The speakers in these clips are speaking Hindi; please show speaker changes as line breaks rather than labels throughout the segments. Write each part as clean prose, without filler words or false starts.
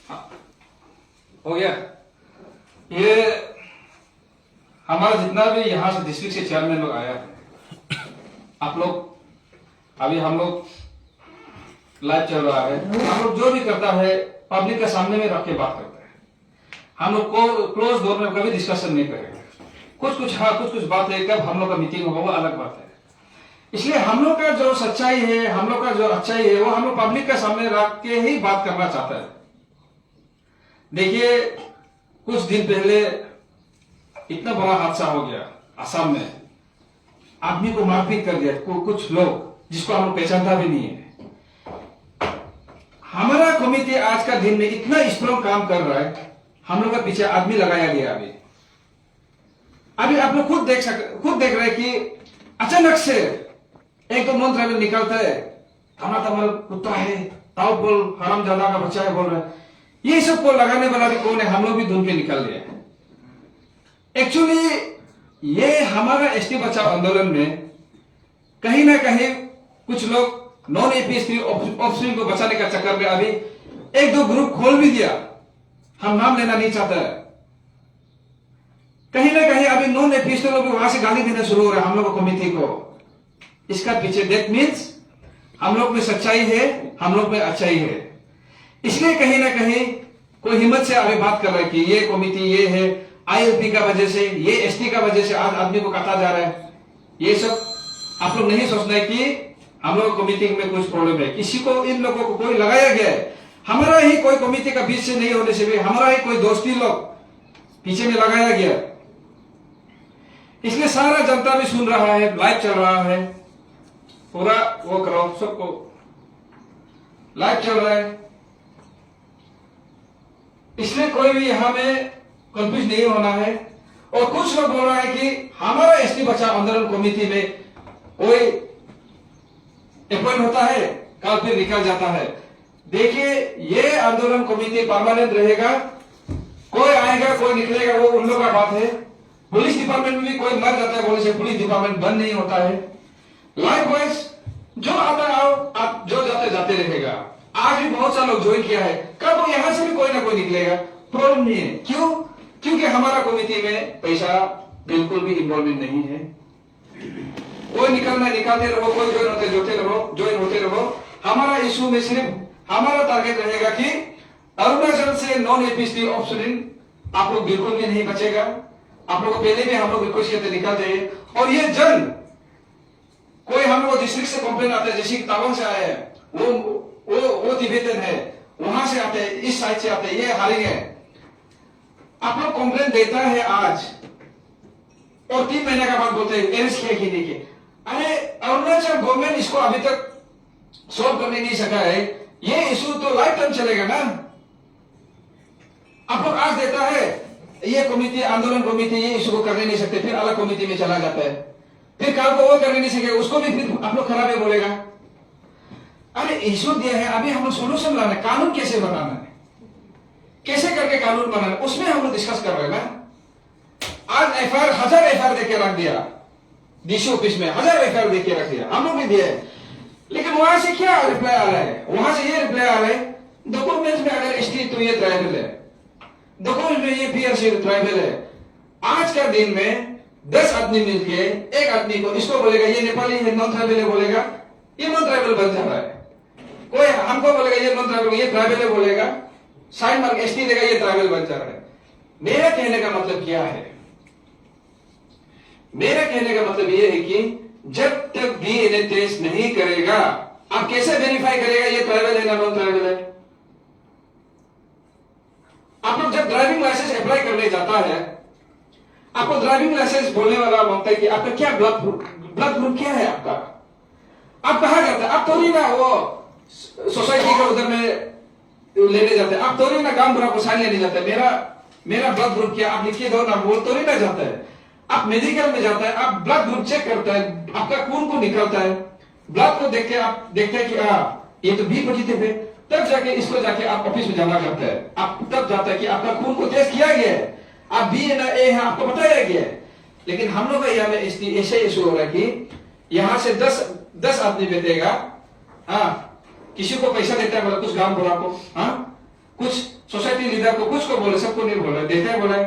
हाँ, हो गया। ये हमारा जितना भी यहाँ से डिस्ट्रिक्ट से चेयरमैन लोग आया है, आप लोग अभी हम लोग लाइव चल रहा है, हम लोग जो भी करता है पब्लिक के सामने में रख के बात करता है। हम लोग को क्लोज डोर में कभी डिस्कशन नहीं करेगा। कुछ कुछ बात है, कब हम लोग का मीटिंग होगा वो अलग बात है। इसलिए हम लोग का जो सच्चाई है, हम लोग का जो अच्छाई है, वो हम लोग पब्लिक के सामने रख के ही बात करना चाहता है। देखिए, कुछ दिन पहले इतना बड़ा हादसा हो गया असम में, आदमी को मारपीट कर दिया कुछ लोग जिसको हम लोग पहचानता भी नहीं है। हमारा कमिटी आज का दिन में इतना स्ट्रॉन्ग काम कर रहा है, हम लोग का पीछे आदमी लगाया गया। अभी आप लोग खुद देख रहे हैं कि अचानक से एक तो नॉन ट्राइबल निकलता है, थाना तमल कुत्ता है, ताऊ बोल हरामजादा का बच्चा है बोल रहा है। ये सब को लगाने वाला भी कौन है? हम लोग भी धुन पे निकल रहे हैं। एक्चुअली ये हमारा एसटी बचाओ आंदोलन में कहीं ना कहीं कुछ लोग नॉन एपीएसटी ऑफिसर को बचाने का चक्कर में अभी एक दो ग्रुप खोल भी दिया। हम नाम लेना नहीं चाहते। कहीं ना कहीं अभी नॉन एपीएसटी लोग वहां से गाली देना शुरू हो रहा है हम लोग कमेटी को। इसका पीछे दैट मीन्स हम लोग में सच्चाई है, हम लोग में अच्छाई है। इसलिए कहीं ना कहीं कोई हिम्मत से अभी बात कर रहा है कि ये कमेटी ये है, आईएलपी का वजह से, ये एसटी का वजह से आज आदमी को काटा जा रहा है। ये सब आप लोग नहीं सोचना है कि हम लोग कमेटी में कुछ प्रॉब्लम है, किसी को इन लोगों को कोई लगाया गया है। हमारा ही कोई कमेटी का बीच से नहीं होने से भी हमारा ही कोई दोस्ती लोग पीछे में लगाया गया। इसलिए सारा जनता भी सुन रहा है, लाइव चल रहा है, पूरा वो करो, सबको लाइव चल रहा है। इसलिए कोई भी यहां में कंफ्यूज नहीं होना है। और कुछ लोग बोल रहा है कि हमारा एसटी बचाओ आंदोलन कमेटी में कोई अपॉइंट होता है, कल फिर निकल जाता है। देखिए, ये आंदोलन कमेटी परमानेंट रहेगा। कोई आएगा कोई निकलेगा, वो उन लोगों का बात है। पुलिस डिपार्टमेंट में भी कोई मर जाता है बोले से पुलिस डिपार्टमेंट बंद नहीं होता है। लाइक वाइज जो आता आओ, आप जो जाते जाते रहेगा। आज भी बहुत सारे लोग ज्वाइन किया है, कब यहां से भी कोई ना कोई निकलेगा, प्रॉब्लम नहीं है। क्यों? क्योंकि हमारा कमेटी में पैसा बिल्कुल भी इन्वॉल्वमेंट नहीं है। कोई निकलना निकालते रहो, कोई ज्वाइन होते रहो। हमारा इशू में सिर्फ हमारा टारगेट रहेगा कि अरुणाचल से नॉन एपीएसटी ऑप्शन आप लोग बिल्कुल भी नहीं बचेगा। आप लोग को पहले भी हम लोग रिक्वेस्ट करते निकाल जाइए। और ये जंग कोई हम लोग डिस्ट्रिक्ट से कंप्लेन आता है, जैसे तावांग से आया है, वो तिब्बतन है, वहां से आते हैं, इस साइड से आते हैं, ये हारिंग है। आप लोग कंप्लेन देता है आज और 3 महीने का बाद बोलते हैं अरेस्ट किया कि नहीं किया। अरे अरुणाचल गवर्नमेंट इसको अभी तक सॉल्व करने नहीं सका है। ये इशू तो लाइफ टाइम चलेगा ना। आप लोग आज देता है ये कमेटी, आंदोलन कमेटी ये इशू को करने नहीं सकते, फिर अलग कमेटी में चला जाता है, फिर कल को वो करने नहीं सके, उसको भी फिर आप लोग खराब है बोलेगा। अरे इशू दिया है, अभी हम लोग सोल्यूशन लाना है, कानून कैसे बनाना है, कैसे करके कानून बनाना है, उसमें हम लोग डिस्कस कर रहे हैं ना। आज एफआईआर 1000 एफआईआर देके रख दिया डीसी ऑफिस में, 1000 एफआईआर देके रख दिया, हम लोग भी दिए। लेकिन वहां से क्या रिप्लाई आ रहा है? वहां से ये रिप्लाई आ रहा है, डॉक्यूमेंट्स में अगर एसटी तो ये ट्राइबल है, डॉक्यूमेंट में ये पीआरसी ट्राइबल है। आज का दिन में 10 आदमी मिलके एक आदमी को इसको बोलेगा ये नेपाली है, नॉन ट्राइबल है बोलेगा, ये नॉन ट्राइबल बन जा रहा है। कोई हमको बोलेगा ये नॉन ट्राइबल, ये ट्राइबल है बोलेगा, साइन मार्क एसटी देगा, ये ट्राइबल बन जा रहा है। मेरा कहने का मतलब क्या है? मेरा कहने का मतलब ये है कि जब तक डीएनए टेस्ट नहीं करेगा, आप कैसे वेरीफाई करेगा ये ट्राइबल है ना नॉन ट्राइबल है? आप लोग जब ड्राइविंग लाइसेंस अप्लाई करने जाता है, आपको ड्राइविंग लाइसेंस बोलने वाला मांगता है कि आपका क्या ब्लड ग्रुप क्या है आपका? आप कहा जाता है? आप थोड़ी ना वो सोसाइटी का उधर में लेने जाते हैं, आप थोड़ी ना गांव बुरा को साइन लेने जाते हैं। मेरा ब्लड ग्रुप क्या आप लिखिए दो ना, बोल थोड़ी ना जाता है। आप मेडिकल में जाता है, आप ब्लड ग्रुप चेक करता है, आपका खून को निकलता है, ब्लड को देख के आप देखते हैं कि ये तो बी पॉजिटिव है, तब जाके इसको जाके आप ऑफिस में जमा करते हैं। आप तब जाता है कि आपका खून को टेस्ट किया गया है, आप बी है ना ए है आपको बताया गया है। लेकिन हम लोग का यहाँ में ऐसे इशू हो रहा है कि यहाँ से 10 आदमी बैठेगा, हाँ, किसी को पैसा देता है, मतलब कुछ गांव बुरा को, हाँ, कुछ सोसाइटी लीडर को, कुछ को बोले, सबको नहीं बोला, देते हैं बोला,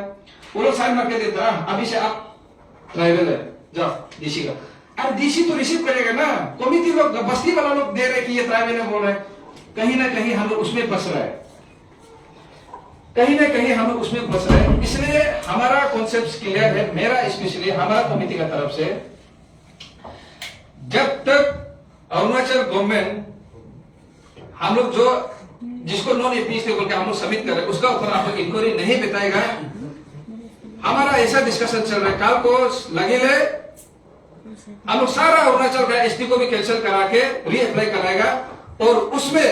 वो लोग साइन मार के देता है, अभी से आप ट्राइबल है, जाओ डीसी का। अब डीसी तो रिसीव करेगा ना, कमिटी लोग, बस्ती वाला लोग दे रहे कि ये ट्राइबल है बोल रहे, कहीं ना कहीं हम लोग उसमें फंस रहे हैं, कहीं ना कहीं हम लोग उसमें फंस रहे हैं। इसलिए हमारा कॉन्सेप्ट क्लियर है, मेरा स्पेशली हमारा कमिटी का तरफ से, जब तक अरुणाचल गवर्नमेंट हम लोग जो जिसको नॉन एपीएसटी बोल के हम लोग सबमिट कर रहे हैं उसका ऊपर आप लोग इंक्वायरी नहीं बताएगा, हमारा ऐसा डिस्कशन चल रहा है, कल को लगे हम लोग सारा अरुणाचल का एसटी को भी कैंसिल करा के रीअप्लाई कराएगा, और उसमें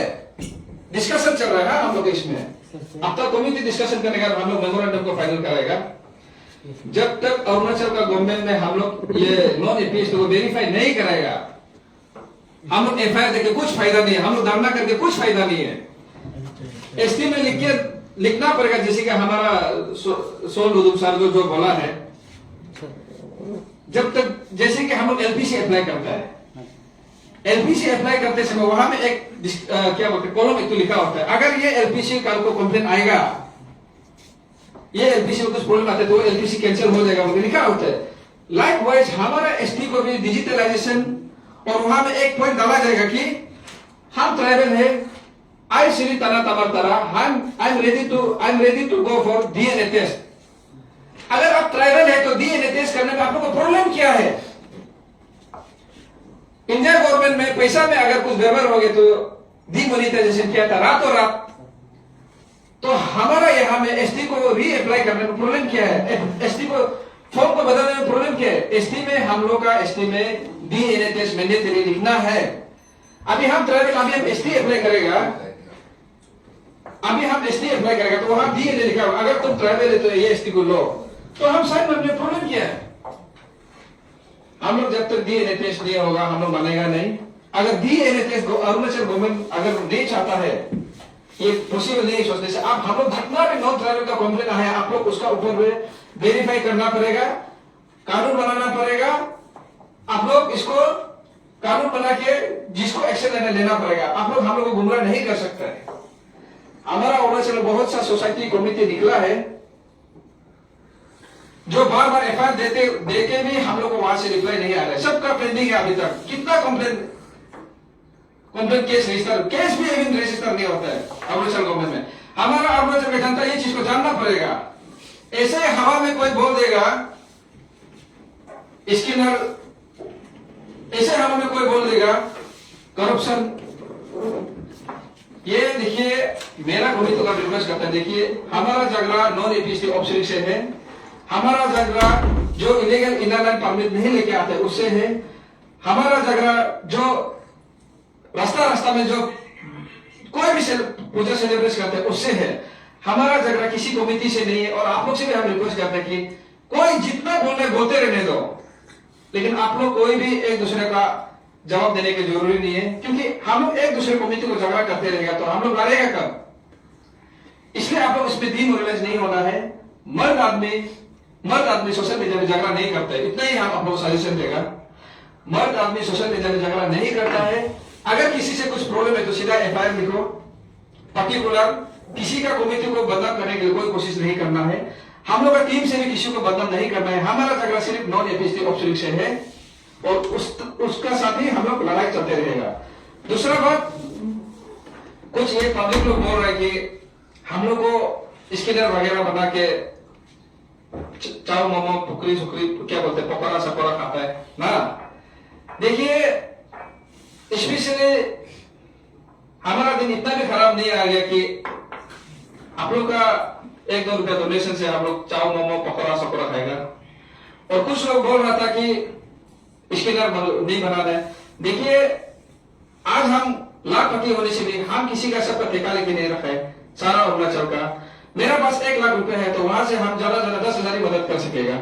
डिस्कशन चल रहा है हम लोग इसमें। अब तक कमिटी डिस्कशन करने का हम लोग मेमोरेंडम को फाइनल कराएगा। जब तक अरुणाचल का गवर्नमेंट में हम लोग ये नॉन एपीएसटी को वेरीफाई नहीं कराएगा, हम लोग एफआईआर देके कुछ फायदा नहीं है, हम लोग धरना करके कुछ फायदा नहीं है। एसटी में लिखना पड़ेगा, जैसे कि हमारा सोल रुदुम सर जो बोला है, जब तक जैसे कि हम लोग एलपीसी अप्लाई करता है, एलपीसी अप्लाई करते समय वहां में एक क्या बोलते कॉलम एक तो लिखा होता है, अगर ये एलपीसी कल को कंप्लेन आएगा, ये एलपीसी में कुछ प्रॉब्लम आता है तो एलपीसी कैंसिल हो जाएगा, लिखा होता है। लाइक वाइज हमारा एसटी को भी डिजिटलाइजेशन, और वहां में एक पॉइंट डाला जाएगा कि हम ट्राइबल है, आई श्री तना तमर तरा, I am ready to go for DNA test. अगर आप ट्राइबल है तो डीएनए टेस्ट करने में आप लोगों को प्रॉब्लम क्या है? इंडिया गवर्नमेंट में पैसा में अगर कुछ गड़बड़ हो गया तो डीमोनेटाइजेशन किया था रातों रात, तो हमारा यहाँ में एसटी को रीअप्लाई करने में प्रॉब्लम क्या है? एसटी को फॉर्म को बदलने में प्रॉब्लम क्या है? एसटी में हम लोग का एसटी में डीएनए टेस्ट मैंडेटरी लिखना है। अभी हम ट्राइबल, अभी हम एसटी अप्लाई करेगा, अभी हम एसटी अप्लाई करेगा तो वहां डीएनए लिखा होगा, अगर तुम ट्राइबल है तो ये एसटी को लो, तो हम साइन में प्रॉब्लम क्या है? हम लोग जब तक डीएनए टेस्ट नहीं होगा हम लोग मानेगा नहीं। अगर डीएनए टेस्ट अरुणाचल गवर्नमेंट अगर नहीं चाहता है, ये पॉसिबल नहीं सोचने से, आप हम लोग जितना भी नॉन ट्राइबल का कंप्लेन है आप लोग उसका ऊपर वेरीफाई करना पड़ेगा, कानून बनाना पड़ेगा, आप लोग इसको कानून बना के जिसको एक्शन लेना पड़ेगा। आप लोग हम लोग को गुमराह नहीं कर सकते है। हमारा अरुणाचल बहुत सा सोसाइटी कमिटी निकला है जो बार बार एफआईआर देके भी हम लोग को वहां से रिप्लाई नहीं आ रहा है, सबका पेंडिंग है अभी तक। कितना कंप्लेन केस रजिस्टर, केस भी अभी रजिस्टर नहीं होता है अरुणाचल गवर्नमेंट में। हमारा अरुणाचल का जनता ये चीज को जानना पड़ेगा। ऐसे हवा में कोई बोल देगा स्किनर, ऐसे हवा में कोई बोल देगा करप्शन। ये देखिए मेरा कमिटी का रिक्वेस्ट करता है, देखिए हमारा झगड़ा नॉन एपीएसटी ऑफिसर से है, हमारा झगड़ा जो इलीगल इनर लाइन परमिट नहीं लेके आते उससे है, हमारा झगड़ा जो रास्ता में जो कोई भी पूजा सेलिब्रेट करते हैं उससे है। हमारा झगड़ा किसी कमिटी से नहीं है। और आप लोग से भी हम रिक्वेस्ट करते हैं कि कोई जितना बोलते रहने दो, लेकिन आप लोग कोई भी एक दूसरे का जवाब देने की जरूरी नहीं है, क्योंकि हम लोग एक दूसरे कमिटी को झगड़ा करते रहेगा तो हम लोग लड़ेगा कब? इसलिए आप लोग इसमें डीमोरलाइज नहीं होना है। मर्द आदमी सोशल मीडिया में झगड़ा नहीं करता है, इतना ही हम आप लोग सजेशन देगा। मर्द आदमी सोशल मीडिया में झगड़ा नहीं करता है। अगर किसी से कुछ प्रॉब्लम है तो सीधा एफआईआर लिखो। पर्टिकुलर किसी का कमिटी को बदनाम करने के लिए कोई कोशिश नहीं करना है। हम लोग का टीम से भी किसी को बदनाम नहीं करना है। हमारा झगड़ा सिर्फ नॉन एपीएसटी ऑफिसर से है और उसका साथ ही हम लोग लड़ाई चलते रहेगा। दूसरा बात, कुछ ये पब्लिक लोग बोल रहे हैं कि हम लोग को स्किनर वगैरह बना के चाव मोमो फुकरी क्या बोलते हैं, पकौड़ा सकोड़ा खाता है ना। देखिए स्पेशली हमारा दिन इतना भी खराब नहीं आ गया कि आप लोग का 1-2 रुपया डोनेशन से हम लोग चाव मोमो पकौड़ा सकोड़ा खाएगा। और कुछ लोग बोल रहा था कि स्किनर नहीं बना रहे। देखिए आज हम लाखपति होने से भी हम किसी का सबका ठेका लेके नहीं रखा है, सारा अरुणाचल का। मेरा पास 1 लाख रुपए है तो वहां से हम ज्यादा 10,000 मदद कर सकेगा।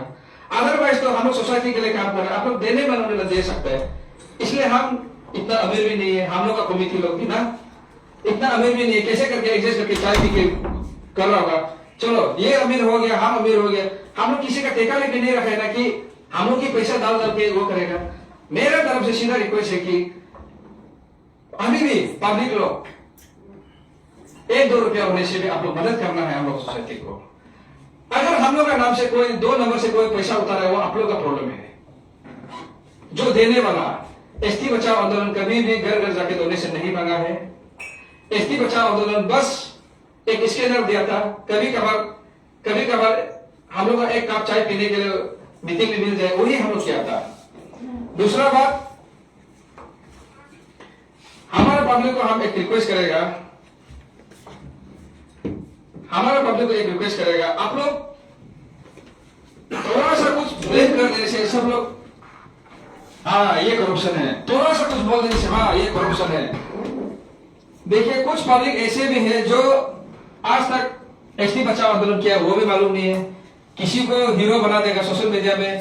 अदरवाइज तो हम लोग सोसाइटी के लिए काम कर रहे हैं, आप लोग देने बनने दे सकते हैं। इसलिए हम इतना अमीर भी नहीं है, हम लोग का कमिटी लोग भी ना इतना अमीर भी नहीं है, कैसे करके एडजस्ट करके चाय पी के कर रहा होगा। चलो ये अमीर हो गया, हम अमीर हो गया, हम लोग किसी का ठेका लेके नहीं रखे ना कि हम लोग की पैसा डाल के वो करेगा। मेरे तरफ से सीधा रिक्वेस्ट है कि अभी भी पब्लिक लोग 1-2 रुपया होने से भी आप लोग मदद करना है हम लोग सोसाइटी को। अगर हम लोग का नाम से कोई 2 नंबर से कोई पैसा उतारा है, वो आप लोग का प्रॉब्लम है। जो देने वाला एसटी बचाओ आंदोलन कभी भी घर घर जाके डोनेशन नहीं मांगा है। एसटी बचाओ आंदोलन बस एक स्कैनर दिया था, कभी कभार हम लोग का एक कप चाय पीने के लिए मीटिंग में मिल जाए, वही हम लोग किया था। दूसरा बात, हमारा पब्लिक को हम एक रिक्वेस्ट करेगा, आप लोग थोड़ा सा कुछ ब्लेम कर देने से सब लोग हाँ ये करप्शन है, थोड़ा सा कुछ बोल देने से हाँ ये करप्शन है। देखिए कुछ पब्लिक ऐसे भी है जो आज तक एसटी बचाओ आंदोलन किया वो भी मालूम नहीं है, किसी को हीरो बना देगा सोशल मीडिया में,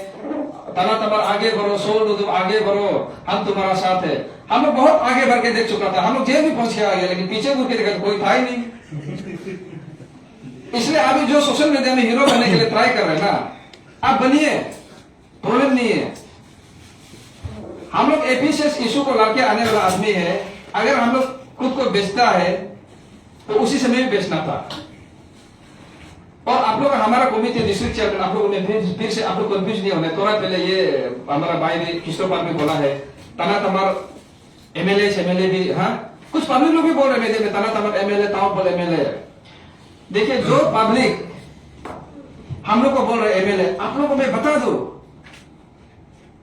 तना तमर आगे बढ़ो, सोल तुम आगे बढ़ो, हम तुम्हारा साथ है। हम लोग बहुत आगे बढ़ के देख चुका था, हम लोग जेल भी पहुंच के आ गए, लेकिन पीछे मुड़ के देखा कोई था ही नहीं। इसलिए अभी जो सोशल मीडिया में हीरो बनने के लिए ट्राई कर रहे हैं ना, आप बनिए, प्रॉब्लम नहीं है। हम लोग एपीसीएस इशू को लाके आने वाला आदमी है, अगर हम लोग खुद को बेचता है तो उसी समय भी बेचना था। और आप लोग हमारा कमिटी डिस्ट्रिक्ट चेयरमैन, आप लोगों ने फिर से आप लोग कंफ्यूज नहीं होने, थोड़ा पहले ये हमारा भाई भी किशोर में बोला है, तना तमार एमएलए भी, हाँ कुछ पब्लिक लोग भी बोल रहे हैं तना तमार एमएलए ताओ एमएलए। देखिए जो पब्लिक हम लोग को बोल रहे एमएलए, आप लोगों को मैं बता दू,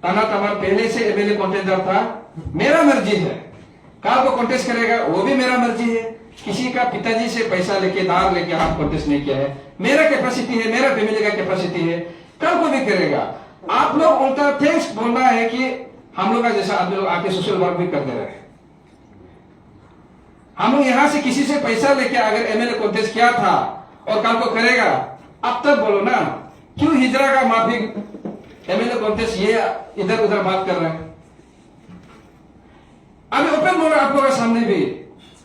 तना तमार पहले से एमएलए कॉन्टेंडर था, मेरा मर्जी है, कल को कॉन्टेस्ट करेगा वो भी मेरा मर्जी है। किसी का पिताजी से पैसा लेके दार लेके हाथ कॉन्टेस्ट नहीं किया है, मेरा कैपेसिटी है, मेरा फैमिली का कैपेसिटी है, कल को भी करेगा। आप लोग उल्टा थैंक्स बोलना है कि हम लोग का जैसा आदमी लोग आके सोशल वर्क भी कर दे रहे हैं। हम लोग यहां से किसी से पैसा लेके अगर एमएलए कॉन्टेस्ट किया था और कल को करेगा, अब तक बोलो ना, क्यों हिजरा का माफी एमएलए कॉन्टेस्ट ये इधर उधर बात कर रहे हैं। अभी ओपन बोल रहे आप लोगों के सामने भी,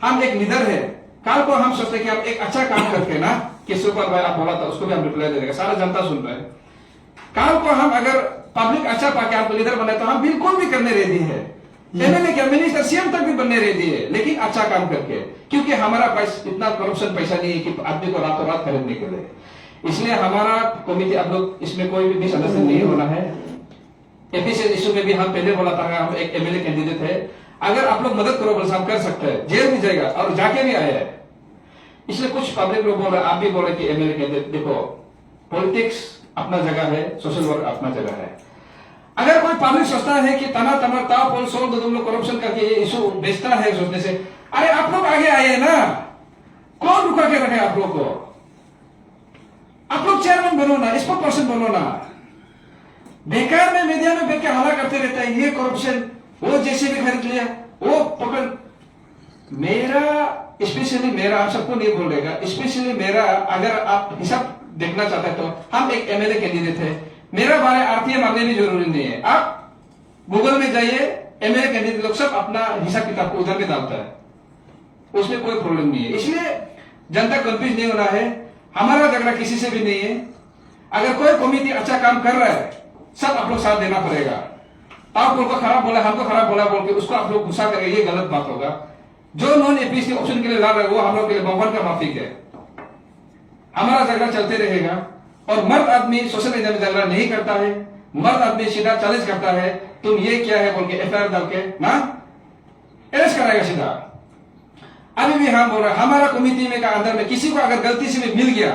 हम एक लीडर है, कल को हम सोचते कि हम एक अच्छा काम करके ना, किसी पर भाई आप बोला था उसको भी हम रिप्लाई दे देंगे, सारा जनता सुन रहे हैं। कल को हम अगर पब्लिक अच्छा पाके आपको लीडर बनाए तो हम बिल्कुल भी करने रेडी है, एमएलए क्या मिनिस्टर सीएम तक भी बनने रेडी है, लेकिन अच्छा काम करके, क्योंकि हमारा पैसा इतना करप्शन पैसा नहीं है कि आदमी को रातों रात खरीदने के लिए। इसलिए हमारा कमिटी आप लोग इसमें कोई भी सदस्य नहीं होना है। एपीसीएस इशू में भी हम पहले बोला था, हम एक एमएलए कैंडिडेट है, अगर आप लोग मदद करो बोल हम कर सकते हैं, जेल भी जाएगा और जाके भी आया है। इसलिए कुछ पब्लिक लोग बोल रहे, आप भी बोल रहे कि एमएलए कैंडिडेट, देखो पॉलिटिक्स अपना जगह है, सोशल वर्क अपना जगह है। अगर कोई पब्लिक सोचता है कि तना तमर ताव पोल सोल तुम लोग करप्शन करके ये इशू बेचता है सोचने से, अरे आप लोग आगे आए ना, कौन रुका के रखे आप लोग को? आप लोग चेयरमैन बनो ना, स्पोक पर्सन बनो ना। बेकार में मीडिया में बैठ के हल्ला करते रहता है, ये करप्शन, वो जैसे भी खरीद लिया, वो पकड़। मेरा स्पेशली मेरा, आप सबको नहीं बोलेगा, स्पेशली मेरा, अगर आप हिसाब देखना चाहते हैं तो हम एक एमएलए कैंडिडेट है, मेरा बारे आरटीए मांगने भी जरूरी नहीं है। आप गूगल में जाइए, एमएलए कैंडिडेट लोग सब अपना हिसाब किताब को उधर में डालता है, उसमें कोई प्रॉब्लम नहीं है। इसलिए जनता कंफ्यूज नहीं होना है, हमारा झगड़ा किसी से भी नहीं है। अगर कोई कमिटी अच्छा काम कर रहा है, सब आप लोग साथ देना पड़ेगा। आप उनको खराब बोला, हमको खराब बोला बोल के उसको आप लोग गुस्सा करेंगे, ये गलत बात होगा। जो नॉन एपीसी ऑप्शन के लिए लड़ रहे हैं वो हम लोग के लिए भगवान का माफिक है। हमारा झगड़ा चलते रहेगा। और मर्द आदमी सोशल मीडिया में झगड़ा नहीं करता है, मर्द आदमी सीधा चैलेंज करता है, तुम ये क्या है बोल के एफआईआर डाल के ना अरेस्ट कराएगा सीधा। अभी भी हम बोल रहे हैं, हमारा कमिटी में का अंदर में किसी को अगर गलती से भी मिल गया,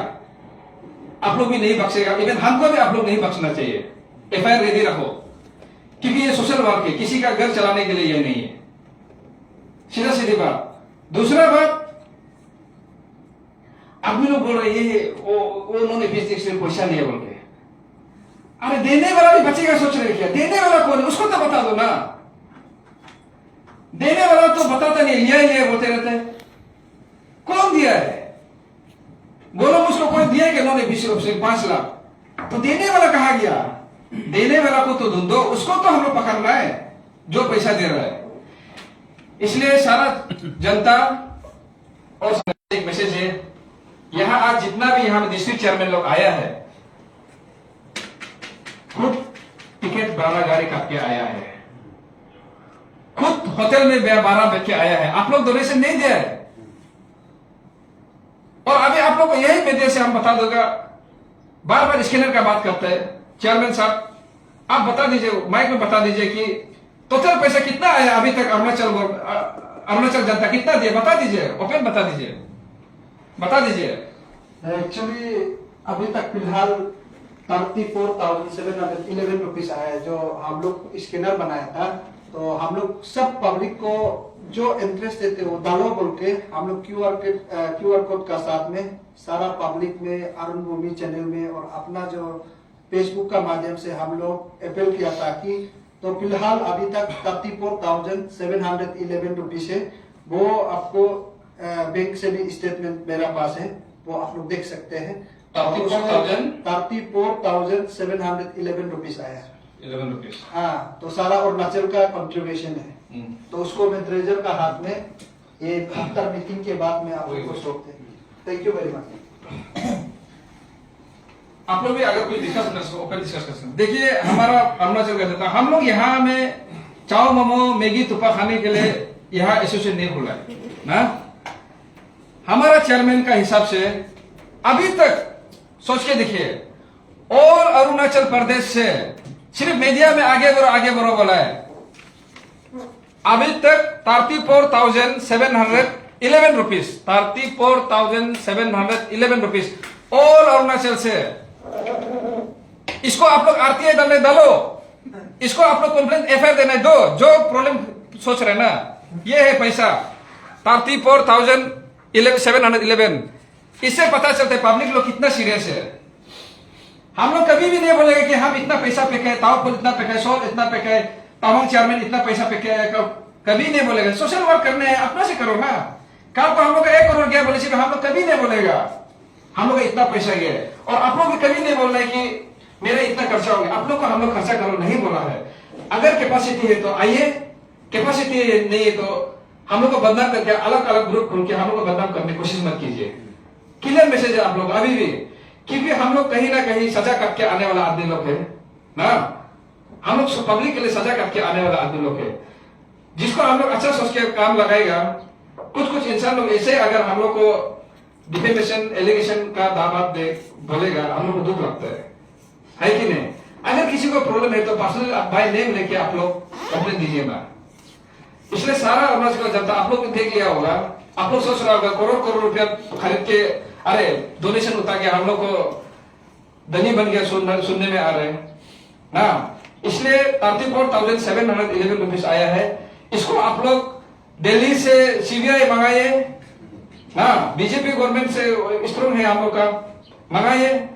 आप लोग भी नहीं बख्शेगा, इवन हमको भी आप लोग नहीं बख्शना चाहिए। एफआईआर रेडी रखो, क्योंकि ये सोशल वर्क है, किसी का घर चलाने के लिए ये नहीं है, सीधा सीधी बात। दूसरा बात, आदमी लोग बोल रहे ये वो उन्होंने पैसा लिया बोल के, अरे देने वाला भी बचेगा सोच रहे क्या? देने वाला कौन है उसको तो बता दो ना। देने वाला तो बताता नहीं, लिया बोलते रहते हैं। कौन दिया है बोलो मुझको, कोई दिया कि उन्होंने 5 लाख, तो देने वाला कहा गया? देने वाला को तो ढूंढो, उसको तो हम लोग पकड़ना है जो पैसा दे रहा है। इसलिए सारा जनता और एक मैसेज है, यहां आज जितना भी यहां डिस्ट्रिक्ट चेयरमैन लोग आया है, खुद टिकट 12 गाड़ी काट के आया है, खुद होटल में 12 बैठ के आया है। आप लोग डोनेशन नहीं दिया है, और अभी आप लोग को यही मीडिया से हम बता दूंगा, बार बार स्कैनर का बात करते हैं। चेयरमैन साहब आप बता दीजिए, माइक में बता दीजिए कि टोटल पैसा कितना आया अभी तक अरुणाचल जनता कितना दिया, बता दीजिए, ओपन बता दीजिए।
एक्चुअली अभी तक फिलहाल 34,711 रुपीज आया है, जो हम लोग स्कैनर बनाया था। तो हम लोग सब पब्लिक को जो इंटरेस्ट देते वो डालो बोल के हम लोग क्यूआर कोड का साथ में सारा पब्लिक में, अरुण भूमि चैनल में और अपना जो फेसबुक का माध्यम से हम लोग अपील किया था कि तो फिलहाल अभी तक 34,711 रुपीज है। वो आपको बैंक से भी स्टेटमेंट मेरा पास है, वो आप लोग देख सकते हैं। 34,711 रुपीज आया है।
11 रुपीज।
हाँ, तो सारा अरुणाचल का कंट्रीब्यूशन है। तो उसको मैं ट्रेजर का हाथ में ये आफ्टर मीटिंग के बाद में आप लोग को सौंपते हैं। Thank you very much.
आप लोग भी अगर कोई डिस्कस ओपन डिस्कस कर सकते। देखिए हमारा अरुणाचल का था, हम लोग यहाँ में चाव मोमो मैगी तुप्पा खाने के लिए यहाँ एसोसिएशन नहीं खुला है ना। हमारा चेयरमैन का हिसाब से अभी तक सोच के देखिए, और अरुणाचल प्रदेश से सिर्फ मीडिया में आगे बढ़ो बोला है। अभी तक 34,711 रुपीज, 34,711 रुपीज ऑल अरुणाचल से। इसको आप लोग आरटीआई डालो, इसको आप लोग कंप्लेंट एफआईआर देना दो। जो प्रॉब्लम सोच रहे ना, ये है पैसा 34,711। इससे पता चलता है पब्लिक लोग कितना सीरियस है। हम लोग कभी भी नहीं बोलेंगे कि हम इतना पैसा पे गए, तावपुर इतना पे गए, सोल इतना पे गए, तावांग चेयरमैन इतना पैसा पे गए, कभी नहीं बोलेगा। सोशल वर्क करने हैं, अपना से करो ना। कल को हम लोग का 1 करोड़ गया बोले, हम लोग कभी नहीं बोलेगा हम लोग इतना पैसा गया है। और आप लोग भी कभी नहीं बोलना है कि मेरा इतना खर्चा हो गया। आप लोग को हम लोग खर्चा करो नहीं बोला है। अगर कैपेसिटी है तो आइए, कैपेसिटी नहीं है तो हम लोग को बदनाम करके अलग अलग ग्रुप खोल के हम लोग को बदनाम करने की कोशिश मत कीजिए। क्लियर मैसेज है आप लोग अभी भी, क्योंकि हम लोग कहीं ना कहीं सजा काट के आने वाला आदमी लोग है ना। हम लोग पब्लिक के लिए सजा काट के आने वाला आदमी लोग है, जिसको हम लोग अच्छा सोच के काम लगाएगा। कुछ इंसान लोग ऐसे अगर हम लोग को डिफेमेशन एलिगेशन का दामाद दे बोलेगा, हम लोग को दुख लगता है कि नहीं। अगर किसी को प्रॉब्लम है तो पर्सनल बाय नेम लेके आप लोग कंप्लेंट दीजिए ना। इसलिए सारा अरुणाचल का जनता आप लोग देख लिया होगा, आप लोग सोच रहा होगा करोड़ रुपया खरीद के अरे डोनेशन उतार के हम लोग को धनी बन गया सुनने में आ रहे हैं ना। इसलिए 34,711 रुपीज आया है। इसको आप लोग दिल्ली से सीबीआई मंगाइए ना, बीजेपी गवर्नमेंट से स्ट्रॉन्ग है हम लोग का, मंगाइए,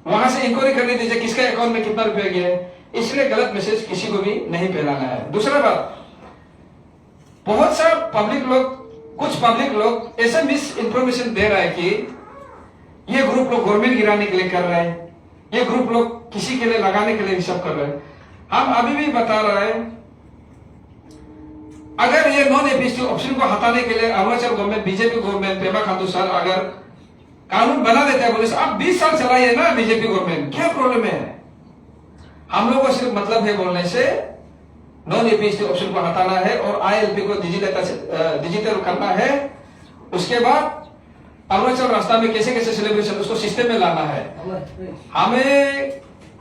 वहां से इंक्वायरी करने दीजिए किसके अकाउंट में कितना रुपया गया है। इसलिए गलत मैसेज किसी को भी नहीं फैलाना है। दूसरा बात, बहुत सा कुछ पब्लिक लोग ऐसे मिस इंफॉर्मेशन दे रहा है कि ये ग्रुप लोग गवर्नमेंट गिराने के लिए कर रहे हैं, ये ग्रुप लोग किसी के लिए लगाने के लिए सब कर रहे हैं। हम अभी भी बता रहे हैं, अगर ये नॉन एपीएसटी ऑप्शन को हटाने के लिए Arunachal government, BJP government, Pema Khandu sir अगर कानून बना देते हैं, बोले आप 20 साल चलाइए ना बीजेपी गवर्नमेंट, क्या प्रॉब्लम है। हम लोगों को सिर्फ मतलब है बोलने से नॉन एपीएसटी ऑप्शन को हटाना है और आईएलपी को डिजिटल करना है। उसके बाद अरुणाचल रास्ता में कैसे कैसे सेलिब्रेशन उसको सिस्टम में लाना है।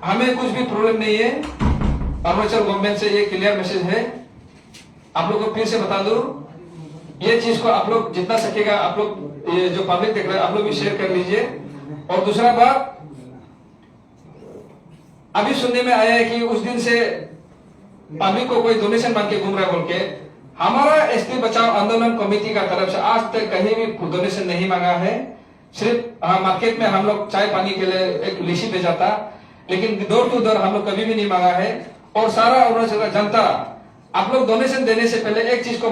हमें कुछ भी प्रॉब्लम नहीं है। अरुणाचल गवर्नमेंट से ये क्लियर मैसेज है। आप लोग को फिर से बता दो, ये चीज को आप लोग जितना सकेगा आप लोग, ये जो पब्लिक देख रहे हैं आप लोग भी शेयर कर लीजिए। और दूसरा बात, अभी सुनने में आया है कि उस दिन से पब्लिक को कोई डोनेशन मांग के घूम रहा है बोल के। हमारा एसटी बचाओ आंदोलन कमेटी का तरफ से आज तक कहीं भी डोनेशन नहीं मांगा है। सिर्फ मार्केट में हम लोग चाय पानी के लिए एक लिशी भेजा था, लेकिन डोर टू डोर हम लोग कभी भी नहीं मांगा है। और सारा अरुणाचल का जनता, आप लोग डोनेशन देने से पहले एक चीज को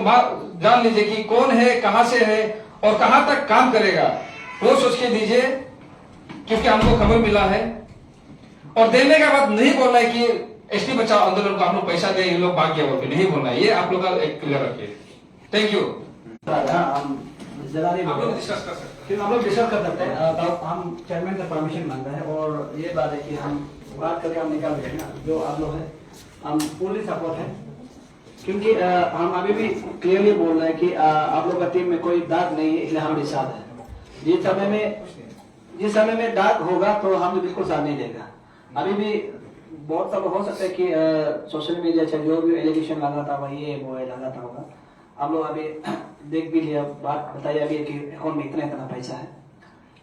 जान लीजिए कि कौन है, कहां से है और कहां तक काम करेगा, वो सोच के दीजिए, क्योंकि हमको खबर मिला है। और देने के बाद नहीं बोलना है कि एसटी बचाओ आंदोलन को हम लोग पैसा दे, ये लोग भाग गया बोल के नहीं बोलना है। ये आप लोग का एक क्लियर रखिए। Thank you.
हम डिस्कस कर सकते हैं। हम चेयरमैन का परमिशन मांगता है और ये बात है कि हम बात करके हम निकाल देंगे ना, जो आप लोग हैं हम पूरी सपोर्ट है। क्योंकि हम अभी भी क्लियरली बोल रहे हैं कि आप लोग का टीम में कोई दाग नहीं है, इसलिए हमारे साथ है।
जिस समय में डाक होगा तो हम बिल्कुल साथ नहीं देगा। अभी भी बहुत सब हो सकता है कि सोशल मीडिया से जो भी एलिगेशन लगा था वही ये वो लगा था होगा। हम लोग अभी देख भी लिया, बात बताई अभी कि अकाउंट में इतना इतना पैसा है,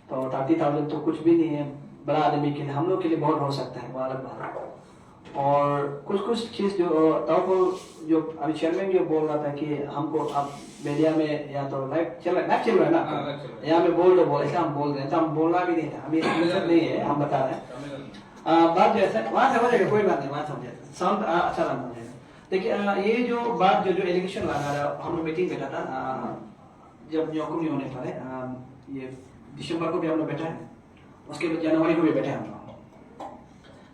तो 30,000 तो कुछ भी नहीं है बड़ा आदमी के लिए, हम लोग के लिए बहुत हो सकता है, वो अलग बात है। और कुछ चीज जो अभी चेयरमैन जो बोल रहा था कि हमको अब मीडिया में या तो लाइव चल रहा है ना, यहाँ में बोल ऐसा हम बोल रहे हैं, तो हम बोलना भी नहीं था, अभी नहीं है, हम बता रहे हैं बात जैसा वहां से हो जाएगा, कोई बात नहीं, वहां समझे साउंड अच्छा लग जाएगा। देखिए ये जो बात जो एलिगेशन लगा रहा, हम लोग मीटिंग बैठा था जब न्योकुम नहीं होने पाए, ये दिसंबर को भी हम लोग बैठा है, उसके बाद जनवरी को भी बैठे हम लोग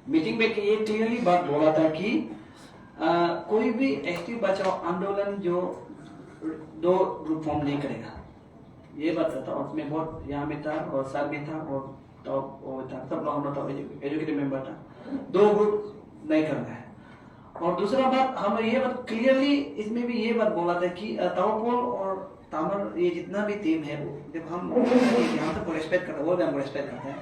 मीटिंग में ये क्लियरली बात बोला था कि कोई भी एसटी बचाओ आंदोलन जो 2 ग्रुप फॉर्म नहीं करेगा, ये बात था। उसमें बहुत यहाँ में था और सर भी था और तो वो था, सब लोग हम लोग एजुकेटिव मेंबर था, 2 ग्रुप नहीं करना है। और दूसरा बात हम ये बात क्लियरली इसमें भी ये बात बोला था कि ताओपोल और तामर ये जितना भी टीम है वो जब हम यहाँ तक रेस्पेक्ट करते हैं, वो भी हमको रेस्पेक्ट करते हैं।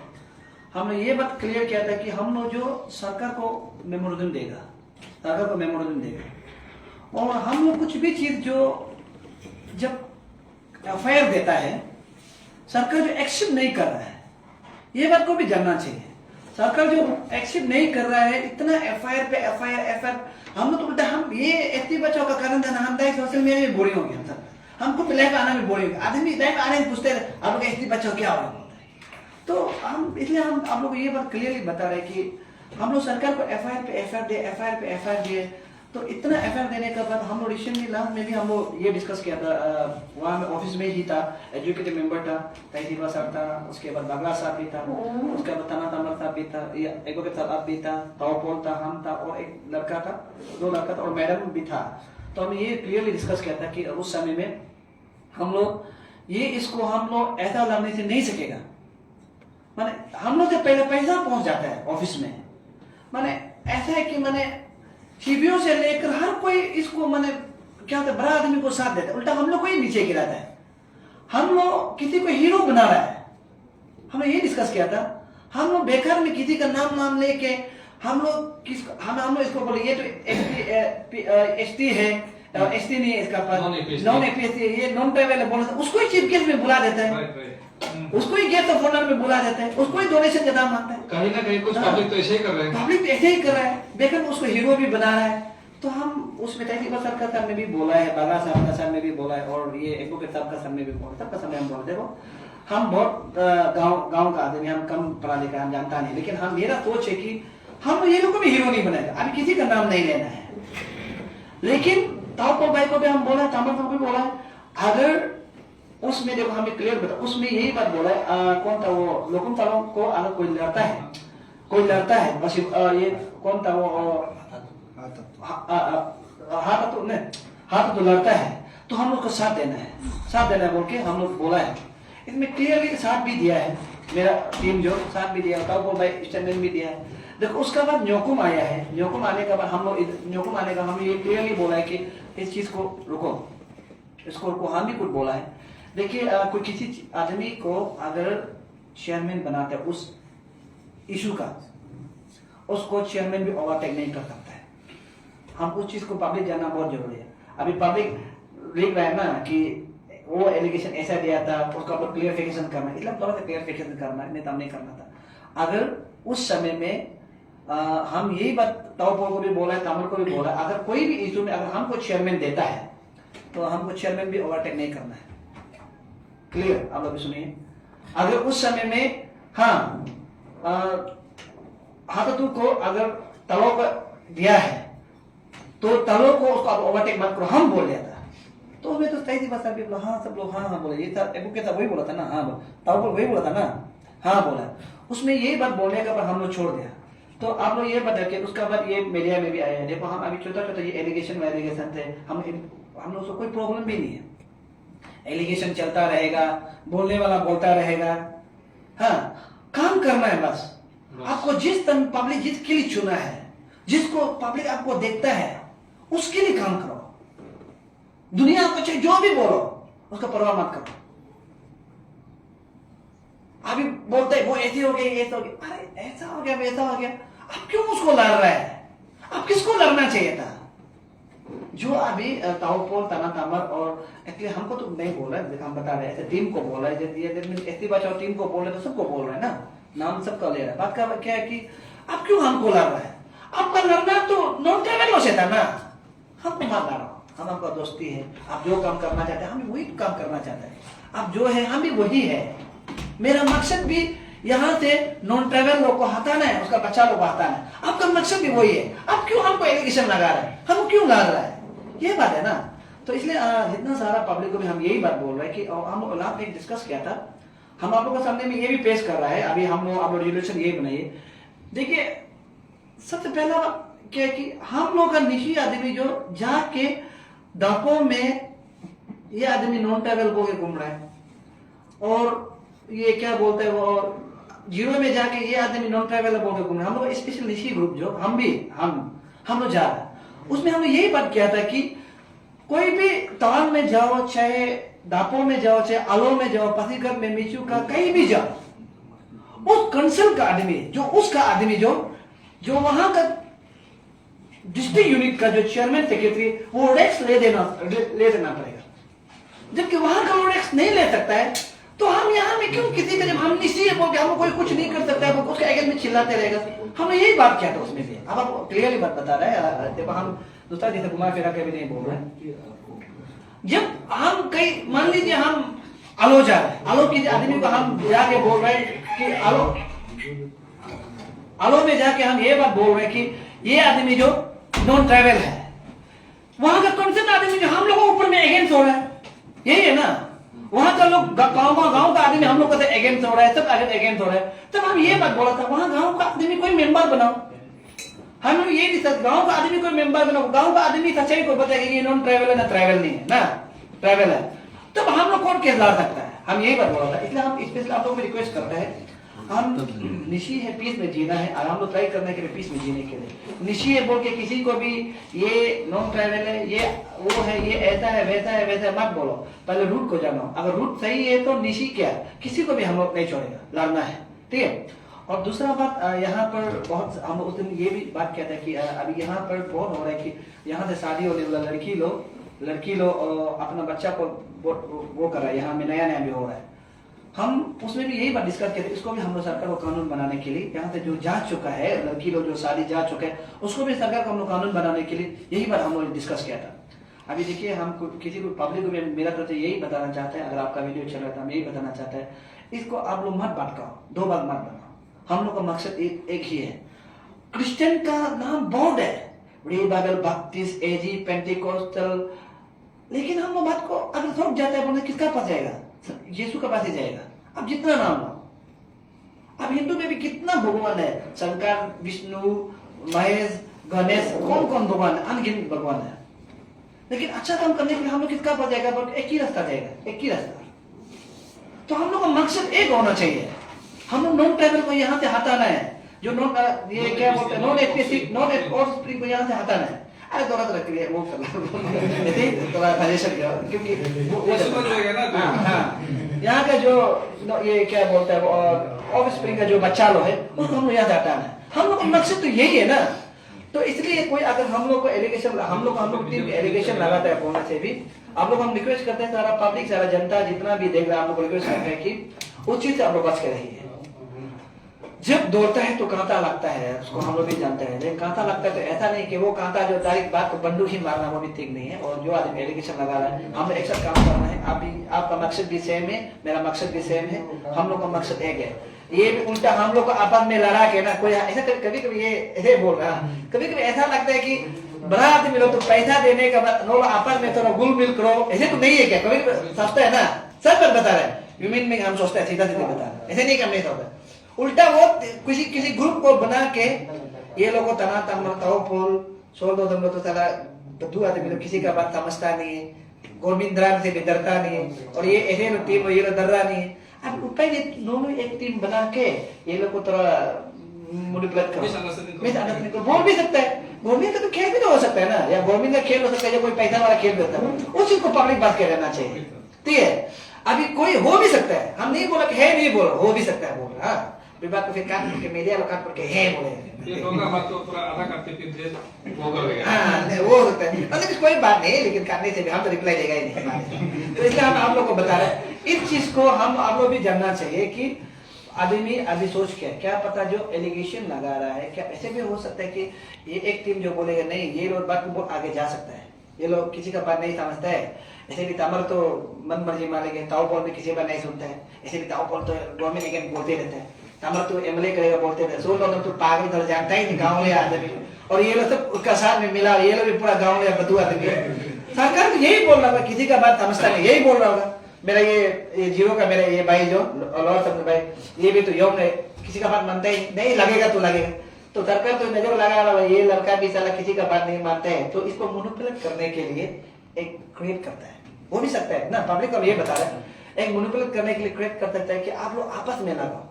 हमने ये बात क्लियर किया था कि हम लोग जो सरकार को मेमोरेंडम देगा, सरकार को मेमोरेंडम देगा, और हम लोग कुछ भी चीज जो जब एफआईआर देता है सरकार जो एक्शन नहीं कर रहा है, ये बात को भी जानना चाहिए। सरकार जो एक्शन नहीं कर रहा है, इतना एफआईआर पे एफआईआर हम लोग तो उल्टा हम ये एसटी बचाओ का कारण था ना, हम सोशल मीडिया में बोरिंग हो गया सर, हमको लाइव आना में बोरिंग, आदमी लाइव आने में पूछते हैं आप लोग एसटी बचाओ क्या हो रहा है, तो हम इसलिए हम आप लोग को ये बात क्लियरली बता रहे कि हम लोग सरकार को एफआईआर पे एफआईआर दिए, तो इतना एफआईआर देने के बाद हम लोग रिसेंटली लास्ट में भी हम लोग ये डिस्कस किया था, वहाँ में ऑफिस में ही था, एजुकेटिव मेंबर था, तहसीलदार साहब था, उसके बाद बागला साहब भी था, उसके बाद तना तमर साहब भी था, एडवोकेट साहब भी था, ताओपोल था, हम था और एक लड़का था, 2 लड़का था और मैडम भी था। तो हम ये क्लियरली डिस्कस किया था कि उस समय में हम लोग ये इसको हम लोग ऐसा लड़ने से नहीं सकेगा, माने हम लोग से पहले पैसा पहुंच जाता है ऑफिस में, माने ऐसा है कि माने शिवियों से लेकर हर कोई इसको माने क्या होता है बड़ा आदमी को साथ देता है, उल्टा हम लोग को ही नीचे गिराता है, हम लोग किसी को हीरो बना रहा है। हमने ये डिस्कस किया था, हम लोग बेकार में किसी का नाम लेके हम लोग इसको बोले ये तो एसटी है, एसटी नहीं है, इसका नॉन एपीएससी ये नॉन ट्राइबल बोला, उसको ही चीफ गेस्ट में बुला देता है, उसको ही गेस्ट ऑफ ऑनर में बुला देता है, उसको ही डोनेशन ज्यादा मांगता है।
कहीं ना कहीं कुछ पब्लिक तो ऐसे ही कर रहे हैं,
पब्लिक ऐसे ही कर रहा है, बेकर उसको हीरो भी बना रहा है। तो हम उसमें तहसीलदार सरकार साहब ने भी बोला है, बाला साहब का साहब ने भी बोला है, और ये एडवोकेट साहब का साहब ने भी बोला, सबका सामने हम बोल देखो हम बहुत गांव का आदमी, हम कम पढ़ा लिखा, हम जानता नहीं, लेकिन हम मेरा सोच है कि हम ये लोग को भी हीरो नहीं बनाएगा, अभी किसी का नाम नहीं लेना है। लेकिन ताओपोल भाई को भी हम बोला, तामर को भी बोला, अगर उसमें देखो हमें क्लियर बता, उसमें यही बात बोला है, कौन था वो लोकुम तालों को अगर कोई लड़ता है बस ये कौन था वो हाथ तो लड़ता है, तो हम लोग को साथ देना है बोल के हम लोग बोला है। इसमें क्लियरली साथ भी दिया है, मेरा टीम जो साथ भी दिया है, ताओपोल भाई स्टेटमेंट भी दिया है। देखो उसके बाद न्योकुम आया है, न्योकुम आने के बाद हम ये क्लियरली बोला है कि इस चीज को रुको, इसको रुको, हम भी कुछ बोला है। देखिए कोई किसी आदमी को अगर चेयरमैन बनाता है उस इशू का, उसको चेयरमैन भी ओवरटेक नहीं कर सकता है। हम उस चीज को पब्लिक जानना बहुत जरूरी है। अभी पब्लिक देख रहा है ना कि वो एलिगेशन ऐसा दिया था, उसका ऊपर क्लियरिफिकेशन करना, इसलिए थोड़ा सा क्लियरिफिकेशन करना है, नहीं तो नहीं करना था। अगर उस समय में हम यही बात ताओपोल को भी बोला है, तामर को भी बोला है, अगर कोई भी इशू में अगर हमको चेयरमैन देता है तो हमको चेयरमैन भी ओवरटेक नहीं करना है। क्लियर? आप लोग सुनिए, अगर उस समय में हाथतू को अगर तलो को दिया है तो तलो को उसको आप ओवरटेक मत करो, हम बोल दिया था, तो उसमें तो सही बात भी बोला, हाँ सब लोग हाँ बोले, ये था एबुके था वही बोला था ना, हाँ ताओपोल वही बोला था ना, हाँ बोला, उसमें यही बात बोलने का बाद हम लोग छोड़ दिया। तो आप लोग ये बता के उसका बाद ये मीडिया में भी आया है, देखो हम अभी छोटा ये एलिगेशन थे, हम लोग से कोई प्रॉब्लम भी नहीं है, एलिगेशन चलता रहेगा, बोलने वाला बोलता रहेगा, हाँ काम करना है बस। आपको जिस पब्लिक जिसके लिए चुना है, जिसको पब्लिक आपको देखता है, उसके लिए काम करो। दुनिया आपको चाहे जो भी बोलो उसका परवाह मत करो। अभी बोलते हैं वो ऐसे हो गया, ऐसा हो गया, अरे ऐसा हो गया, वैसा हो गया, अब क्यों उसको लड़ रहा है? अब किसको लड़ना चाहिए था? जो अभी ताओपोल, तना तामर और एक्चुअली हमको तो नहीं बोल रहा है, हम बता रहे हैं टीम को बोल रहा है, ऐसी बचाओ टीम को बोल रहे तो सबको बोल रहे हैं ना, नाम सबका ले रहा है। बात का क्या है कि अब क्यों हमको लड़ रहा है? आपका लड़ना तो नॉन ट्राइबल से था ना, हमको मत लड़ो, हम आपका दोस्ती है, आप जो काम करना चाहते हैं हम भी वही काम करना चाहते हैं, आप जो है हम भी वही है। मेरा मकसद भी यहाँ से नॉन ट्राइबल लोग को हटाना है, उसका बच्चा लोग को हटाना है, आपका मकसद भी वही है। आप क्यों हमको एलिगेशन लगा रहे हैं, हम क्यों लड़ रहा है? ये बात है ना। तो इसलिए जितना सारा पब्लिक को भी हम यही बात बोल रहे हैं कि हम लास्ट में डिस्कस किया था, हम आप लोगों के सामने में ये भी पेश कर रहा है। अभी हम लोग आप लोग रेजोल्यूशन ये बनाइए। देखिए सबसे पहला क्या है कि हम लोग का निजी आदमी जो जाके दापो में ये आदमी नॉन ट्राइबल बोल के घूम रहा है, और ये क्या बोलते हैं वो जीरो में जाके ये आदमी नॉन ट्राइबल बोल के घूम रहा है। हम लोग स्पेशल निजी ग्रुप जो हम लोग जा रहे हैं, उसमें हम लोग यही बात किया था कि कोई भी तवांग में जाओ, चाहे दापो में जाओ, चाहे आलो में जाओ, पासीघाट में, मिचू का कहीं भी जाओ, उस कंसल का आदमी जो उसका आदमी जो वहां का डिस्ट्रिक्ट यूनिट का जो चेयरमैन सेक्रेटरी, वो टैक्स ले देना पड़ेगा। जबकि वहां का वो टैक्स नहीं ले सकता है, तो हम यहाँ में क्यों किसी का, जब हम इसी बोल के हम कोई कुछ नहीं कर सकता है, वो उसके अगेंस्ट में चिल्लाते रहेगा। हमने यही बात किया था उसमें भी। अब आप क्लियरली बात बता रहे हैं, जब हम दूसरा जैसे घुमा फिरा के भी नहीं बोल रहे। जब हम कई मान लीजिए हम आलो जा रहे हैं, आलो के आदमी को हम जाके बोल रहे हैं कि आलो में जाके हम ये बात बोल रहे हैं कि ये आदमी जो नॉन ट्राइबल है, वहां का कंसर्न आदमी जो हम लोगों ऊपर में अगेंस्ट हो रहा है, यही है ना। वहां का लोग गांव का आदमी हम लोग का अगेंस्ट हो रहा है, सब अगेंस्ट हो रहा है। तब हम ये बात बोला था, वहां गांव का आदमी कोई मेंबर बनाओ। हम लोग ये नहीं, गांव का आदमी कोई मेंबर बनाओ, गांव का आदमी सच्चाई को बताएगा कि ये नॉन ट्राइबल है ना ट्राइबल नहीं है ना ट्राइबल है, तब हम लोग कौन केस लड़ सकता है। हम यही बात बोला था। इसलिए हम स्पेशल आप लोग में रिक्वेस्ट करते हैं, हम निशी है पीस में जीना है, और हम लोग ट्राई करने के लिए पीस में जीने के लिए। निशी है बोल के किसी को भी ये नॉन ट्राइबल है, ये वो है, ये ऐसा है वैसा है वैसा है मत बोलो, पहले रूट को जानो। अगर रूट सही है तो निशी क्या, किसी को भी हम लोग नहीं छोड़ेगा, लड़ना है, ठीक है। और दूसरा बात, यहाँ पर बहुत हम उस दिन ये भी बात किया था कि अभी यहाँ पर बहुत हो रहा है कि यहाँ से शादी होने वाला लड़की लोग अपना बच्चा को वो कर रहा है, यहाँ में नया भी हो रहा है। हम उसमें भी यही बात डिस्कस किए थे, इसको भी हम लोग सरकार को कानून बनाने के लिए, यहाँ से जो जा चुका है लड़की लोग जो शादी जा चुके हैं, उसको भी सरकार को हम लोग कानून बनाने के लिए यही बात हम लोग डिस्कस किया था। अभी देखिए, हम किसी को पब्लिक को भी मेरा तरफ से यही बताना चाहते हैं, अगर आपका वीडियो चल रहा था हम यही बताना चाहते हैं, इसको आप लोग मत बात करो, दो बात मत बनाओ। हम लोग का मकसद एक ही है। क्रिश्चियन का नाम बहुत है, बाइबल, बैप्टिस्ट, एजी, पेंटिकोस्टल, लेकिन हम लोग बात को अगर थोक जाता है बोलते किसका पास जाएगा, यीशु का पास ही जाएगा। अब जितना नाम लो, अब हिंदू में भी कितना भगवान है, शंकर, विष्णु, महेश, गणेश, कौन कौन भगवान है, अनगिनत भगवान है। लेकिन अच्छा काम करने के लिए हम लोग किसका पास जाएगा, बोल एक ही रास्ता जाएगा, एक ही रास्ता। तो हम लोग का मकसद एक होना चाहिए, हम लोग नॉन ट्राइबल को यहाँ से हटाना है, जो नॉन ये क्या बोलते हैं, नॉन एथनिक को यहाँ से हटाना है। अरे थोड़ा रख लिया वो कर थोड़ा सजेशन किया, क्योंकि यहाँ का जो ये क्या बोलता है ऑफ स्प्रिंग का जो बच्चा लोग है उसको हम लोग यहाँ से हटाना है। हम लोग का मकसद तो यही है ना। तो इसलिए कोई अगर हम लोग को एलिगेशन, हम लोग टीम एलिगेशन लगाता है बोलने से भी, आप लोग हम रिक्वेस्ट करते हैं, सारा पब्लिक, सारा जनता जितना भी देख रहा है, हम लोग रिक्वेस्ट करते हैं कि उस चीज से आप लोग बच के रहिए। जब दौड़ता है तो कांटा लगता है, उसको हम लोग भी जानते हैं, लेकिन कांटा लगता है तो ऐसा नहीं कि वो कांटा जो तारीख बात को बंदूक ही मारना, वो भी ठीक नहीं है। और जो आदमी एलिगेशन लगा रहा है, हमें एक साथ काम करना है। आपका मकसद भी सेम है, मेरा मकसद भी सेम है, हम लोग का मकसद एक है। ये भी उल्टा हम लोग को आपस में लड़ा के ना, कोई ऐसा कभी कभी ये ऐसे बोल रहा है, कभी कभी ऐसा लगता है कि बड़ा आदमी लोग तो पैसा देने का बाद आपस में थोड़ा गुल मिल करो, ऐसे तो नहीं है क्या? कभी कभी सोचता है ना, सब बात बता रहे हैं, ह्यूमन में हम सोचते हैं, सीधा सीधा बता रहे हैं, ऐसे नहीं करने सोचता। उल्टा वो किसी ग्रुप को बना के ये लोगों तना तमताओ पोल सोल दो दम तो साला बद्धू आदमी लोग किसी का बात समझता नहीं है, गोविंदराम से भी डरता नहीं है, और ये ऐसे टीम ये लोग डर रहा नहीं है। अब ऊपर ये दोनों एक टीम बना के ये लोग को थोड़ा मैनिपुलेट करो, बोल भी सकता है। गवर्नमेंट का तो खेल भी तो हो सकता है ना, या गवर्नमेंट का खेल हो सकता है, या कोई पैसा वाला खेल भी होता है, उस चीज को पब्लिक बात कर रहना चाहिए, ठीक है। अभी कोई हो भी सकता है, हम नहीं बोला कि है नहीं बोल, हो भी सकता है बोल रहा। फिर बात को फिर काट के मीडिया लोग काट के है बोले,
ये होगा बात तो पूरा आधा करते फिर वो कर देगा।
हाँ वो होता है, मतलब कोई बात नहीं, लेकिन करने से भी हम तो रिप्लाई देगा ही नहीं। तो इसलिए हम आप लोग को बता रहे हैं, इस चीज को हम आप लोग भी जानना चाहिए कि आदमी अभी सोच क्या पता जो एलिगेशन लगा रहा है, क्या ऐसे भी हो सकता है कि ये एक टीम जो बोलेगा नहीं, ये लोग बात बहुत आगे जा सकता है, ये लोग किसी का बात नहीं समझता है। ऐसे भी तमर तो मन मर्जी मारेंगे, ताऊ पॉल भी किसी बात नहीं सुनता है, ऐसे भी ताऊ पॉल तो डोमिनिकन बोलते रहता है, तमर तो एमएलए करेगा बोलते रहते, सो लोग तो पागल तरह जानता ही नहीं गाँव ले आदमी, और ये लोग सब उसका साथ में मिला, ये लोग भी पूरा गाँव ले बदू आदमी है। सरकार तो यही बोल रहा होगा, किसी का बात समझता नहीं, यही बोल रहा होगा। मेरा ये जीरो का मेरा ये भाई जो लॉर्ड सब भाई, ये भी तो यौन है, किसी का बात मानता ही नहीं, लगेगा तो लगेगा। तो सरकार तो नजर लगा रहा है, ये लड़का भी साला किसी का बात नहीं मानता है, तो इसको मोनोपुलेट करने के लिए एक क्रिएट करता है, हो भी सकता है ना, पब्लिक को ये बता रहा है, एक मोनोपुलेट करने के लिए क्रिएट कर सकता है कि आप लोग आपस में लगाओ,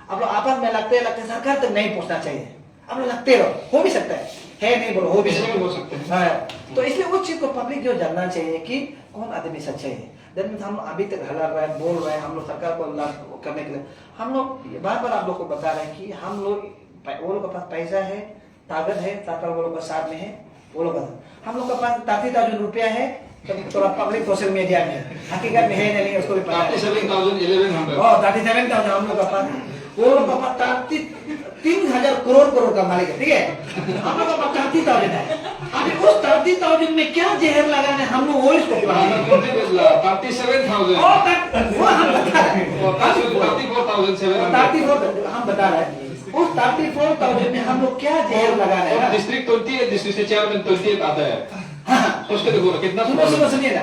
आप लोग आपस में लगते सरकार तक नहीं पूछना चाहिए, आप लोग लगते रहो, हो भी सकता है नहीं बोलो, हो भी सकता है। तो इसलिए उस चीज को पब्लिक जो जानना चाहिए कि कौन आदमी सच्चे है। हम अभी तक हला रहे हैं, बोल रहे हैं, हम लोग सरकार को करने के लिए हम लोग बार बार आप लोग को बता रहे हैं कि हम लोग, वो लोग के पास पैसा है, ताकत है, सरकार वो लोग का साथ में है, वो लोग हम लोग के पास 30,000 रुपया है, थोड़ा पब्लिक सोशल मीडिया में हकीकत में है नहीं, उसको भी पता है। 37,000 हम लोग का पास, वो लोग का पास 3,000 करोड़ का मालिक है, ठीक है, हम लोग का पास 30,000 है। अभी उस 30,000 में क्या जहर लगाने, हम लोग वो इसको
37,000
वो हम बता रहे हैं, 34,000 हम बता रहे हैं, उस 34,000 में हम लोग क्या जहर लगाना है।
डिस्ट्रिक्ट 20 डिस्ट्रिक्ट से चेयरमैन 28 आता है, सोच के देखो कितना
सुनिए ना,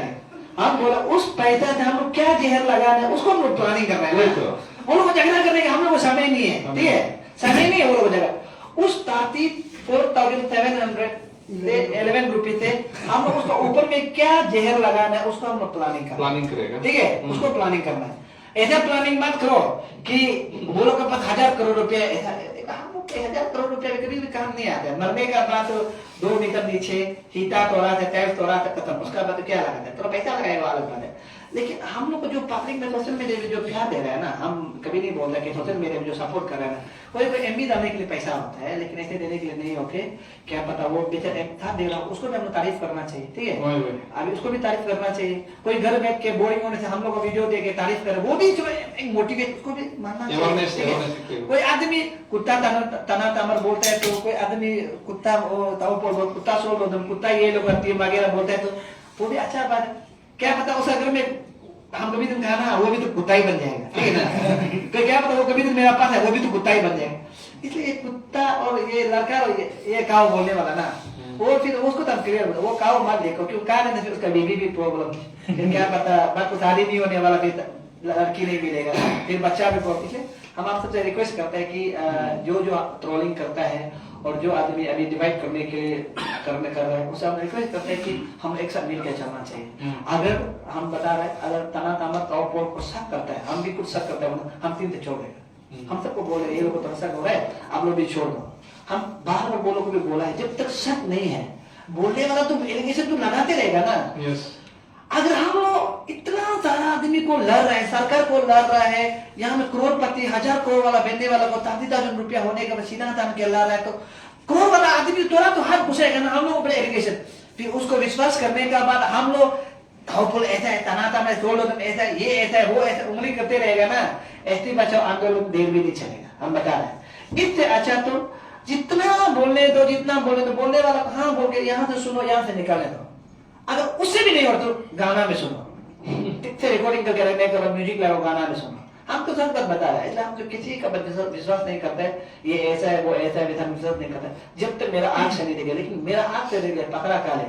हम बोला उस पैसा से हम लोग क्या जहर लगाना है, उसको हम लोग प्लानिंग कर रहे हैं। वो लोग झगड़ा करने का हम लोग को समय नहीं है, ठीक है, समय नहीं है वो लोग झगड़ा। उस 34,700 11 रुपए से हम लोग उसका ऊपर में क्या जहर लगाना है, उसको हम लोग प्लानिंग करेगा, ठीक है, उसको प्लानिंग करना है। ऐसा प्लानिंग मत करो कि वो लोग के पास 1,000 करोड़ रुपया, ऐसा हम लोग 1,000 करोड़ रुपया कभी भी काम नहीं आता है। मरने का बाद 2 मीटर नीचे हीटा तोड़ा था, टैक्स तोड़ा था, खत्म, उसका बाद क्या लगा था, थोड़ा पैसा लगाएगा वाला बात है। लेकिन हम लोग को जो पब्लिक में सोशल मीडिया में जो प्यार दे रहा है ना, हम कभी नहीं बोल रहे कि सोशल मीडिया में जो सपोर्ट कर रहे हैं ना, कोई एमबी डालने के लिए पैसा होता है, लेकिन ऐसे देने के लिए नहीं होते। क्या पता वो बेचारा था दे रहा, उसको भी हमें तारीफ करना चाहिए, ठीक है, अभी उसको भी तारीफ करना चाहिए। कोई घर बैठ के बोरिंग होने से हम लोग को वीडियो दे के तारीफ करे, वो भी जो एक मोटिवेट, उसको भी मानना चाहिए। कोई आदमी कुत्ता तना तमर बोलता है, तो कोई आदमी कुत्ता कुत्ता सोल कुत्ता ये लोग वगैरह बोलता है, तो वो भी अच्छा बात है। क्या पता उस अगर में हम कभी दिन कहा ना, वो भी तो कुत्ता ही बन जाएगा, ठीक है ना। तो क्या पता वो कभी दिन मेरा पास है, वो भी तो कुत्ता ही बन जाएगा। इसलिए कुत्ता और ये लड़का और ये काव बोलने वाला ना, वो फिर उसको तब क्लियर होता, वो काव मत देखो, क्यों कारण है, फिर उसका बीबी भी प्रॉब्लम, फिर क्या पता बात को शादी नहीं होने वाला, फिर लड़की नहीं मिलेगा, फिर बच्चा भी प्रॉब्लम। इसलिए हम आप सबसे रिक्वेस्ट करते हैं कि जो ट्रोलिंग करता है और जो आदमी अभी डिवाइड करने के लिए कर रहा है, उससे हम रिक्वेस्ट करते हैं कि हम एक साथ मिलकर चलना चाहिए। अगर हम बता रहे हैं, अगर तना तामर ताऊ पोल को शक करता है, हम भी कुछ शक करते हैं, हम 3 से छोड़ देगा। हम सबको बोल रहे हैं, ये लोग को शक हो रहा है, आप लोग भी छोड़ दो। हम बाहर में बोलो को भी बोला है, जब तक शक नहीं है, बोलने वाला तो एलिगेशन तो लगाते रहेगा ना। अगर हम लोग इतना सारा आदमी को लड़ रहे हैं, सरकार को लड़ रहा है, यहाँ में करोड़पति 1,000 करोड़ वाला बेचने वाला को 30,000 रुपया होने का सीधा तान के लड़ रहा है, तो करोड़ वाला आदमी थोड़ा तो हाथ घुसेगा ना हम लोग ऊपर एलिगेशन। फिर उसको विश्वास करने का बाद हम लोग ऐसा है, तनाता में ऐसा है, ये ऐसा है, वो ऐसा उंगली करते रहेगा ना, एसटी बचाओ आंदोलन देर भी नहीं चलेगा। हम बता रहे हैं, इससे अच्छा तो जितना बोलने दो, जितना बोलने वाला हाँ बोल के यहाँ से सुनो, यहाँ से निकालने दो। अगर उससे भी नहीं हो तो गाना में सुनो, रिकॉर्डिंग करके रखने के बाद म्यूजिक लगाओ, गाना में सुनो। हम तो सब बता रहे हैं, इसलिए हम जो किसी का विश्वास नहीं करते, ये ऐसा है वो ऐसा है, विश्वास नहीं करता जब तक मेरा आंख से नहीं दिखे। लेकिन मेरा आंख से दिखे पकड़ा काले,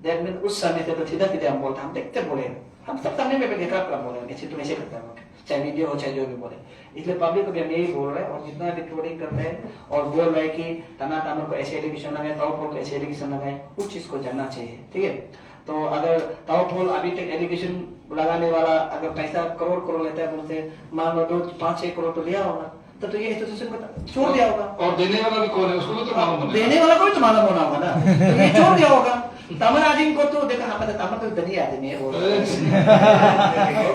दैट मीन उस समय से तो सीधा सीधा हम बोलते, हम देखते बोले, हम सब सामने में देखा बोले, तुम ऐसे करता है, चाहे वीडियो हो चाहे जो भी बोले। इसलिए पब्लिक को भी हम यही बोल रहे हैं, और जितना भी ट्रोलिंग करते हैं और बोल रहे हैं कि तना तामर को ऐसे एलिगेशन लगाए, ताऊ को ऐसे एलिगेशन लगाए, उस चीज को जानना चाहिए, ठीक है। तो अगर ताऊ अभी तक एलिगेशन लगाने वाला अगर पैसा करोड़ लेता है, बोलते मान लो 5-6 करोड़ तो लिया होगा, तो ये एसोसिएशन को छोड़ दिया होगा।
और देने वाला भी कौन है, उसको तो मालूम होना,
देने वाला को भी तो मालूम होना होगा ना, तो ये छोड़ दिया होगा। तमिल आदमी को तो देखा हमारे तमिल तो धनी आदमी है वो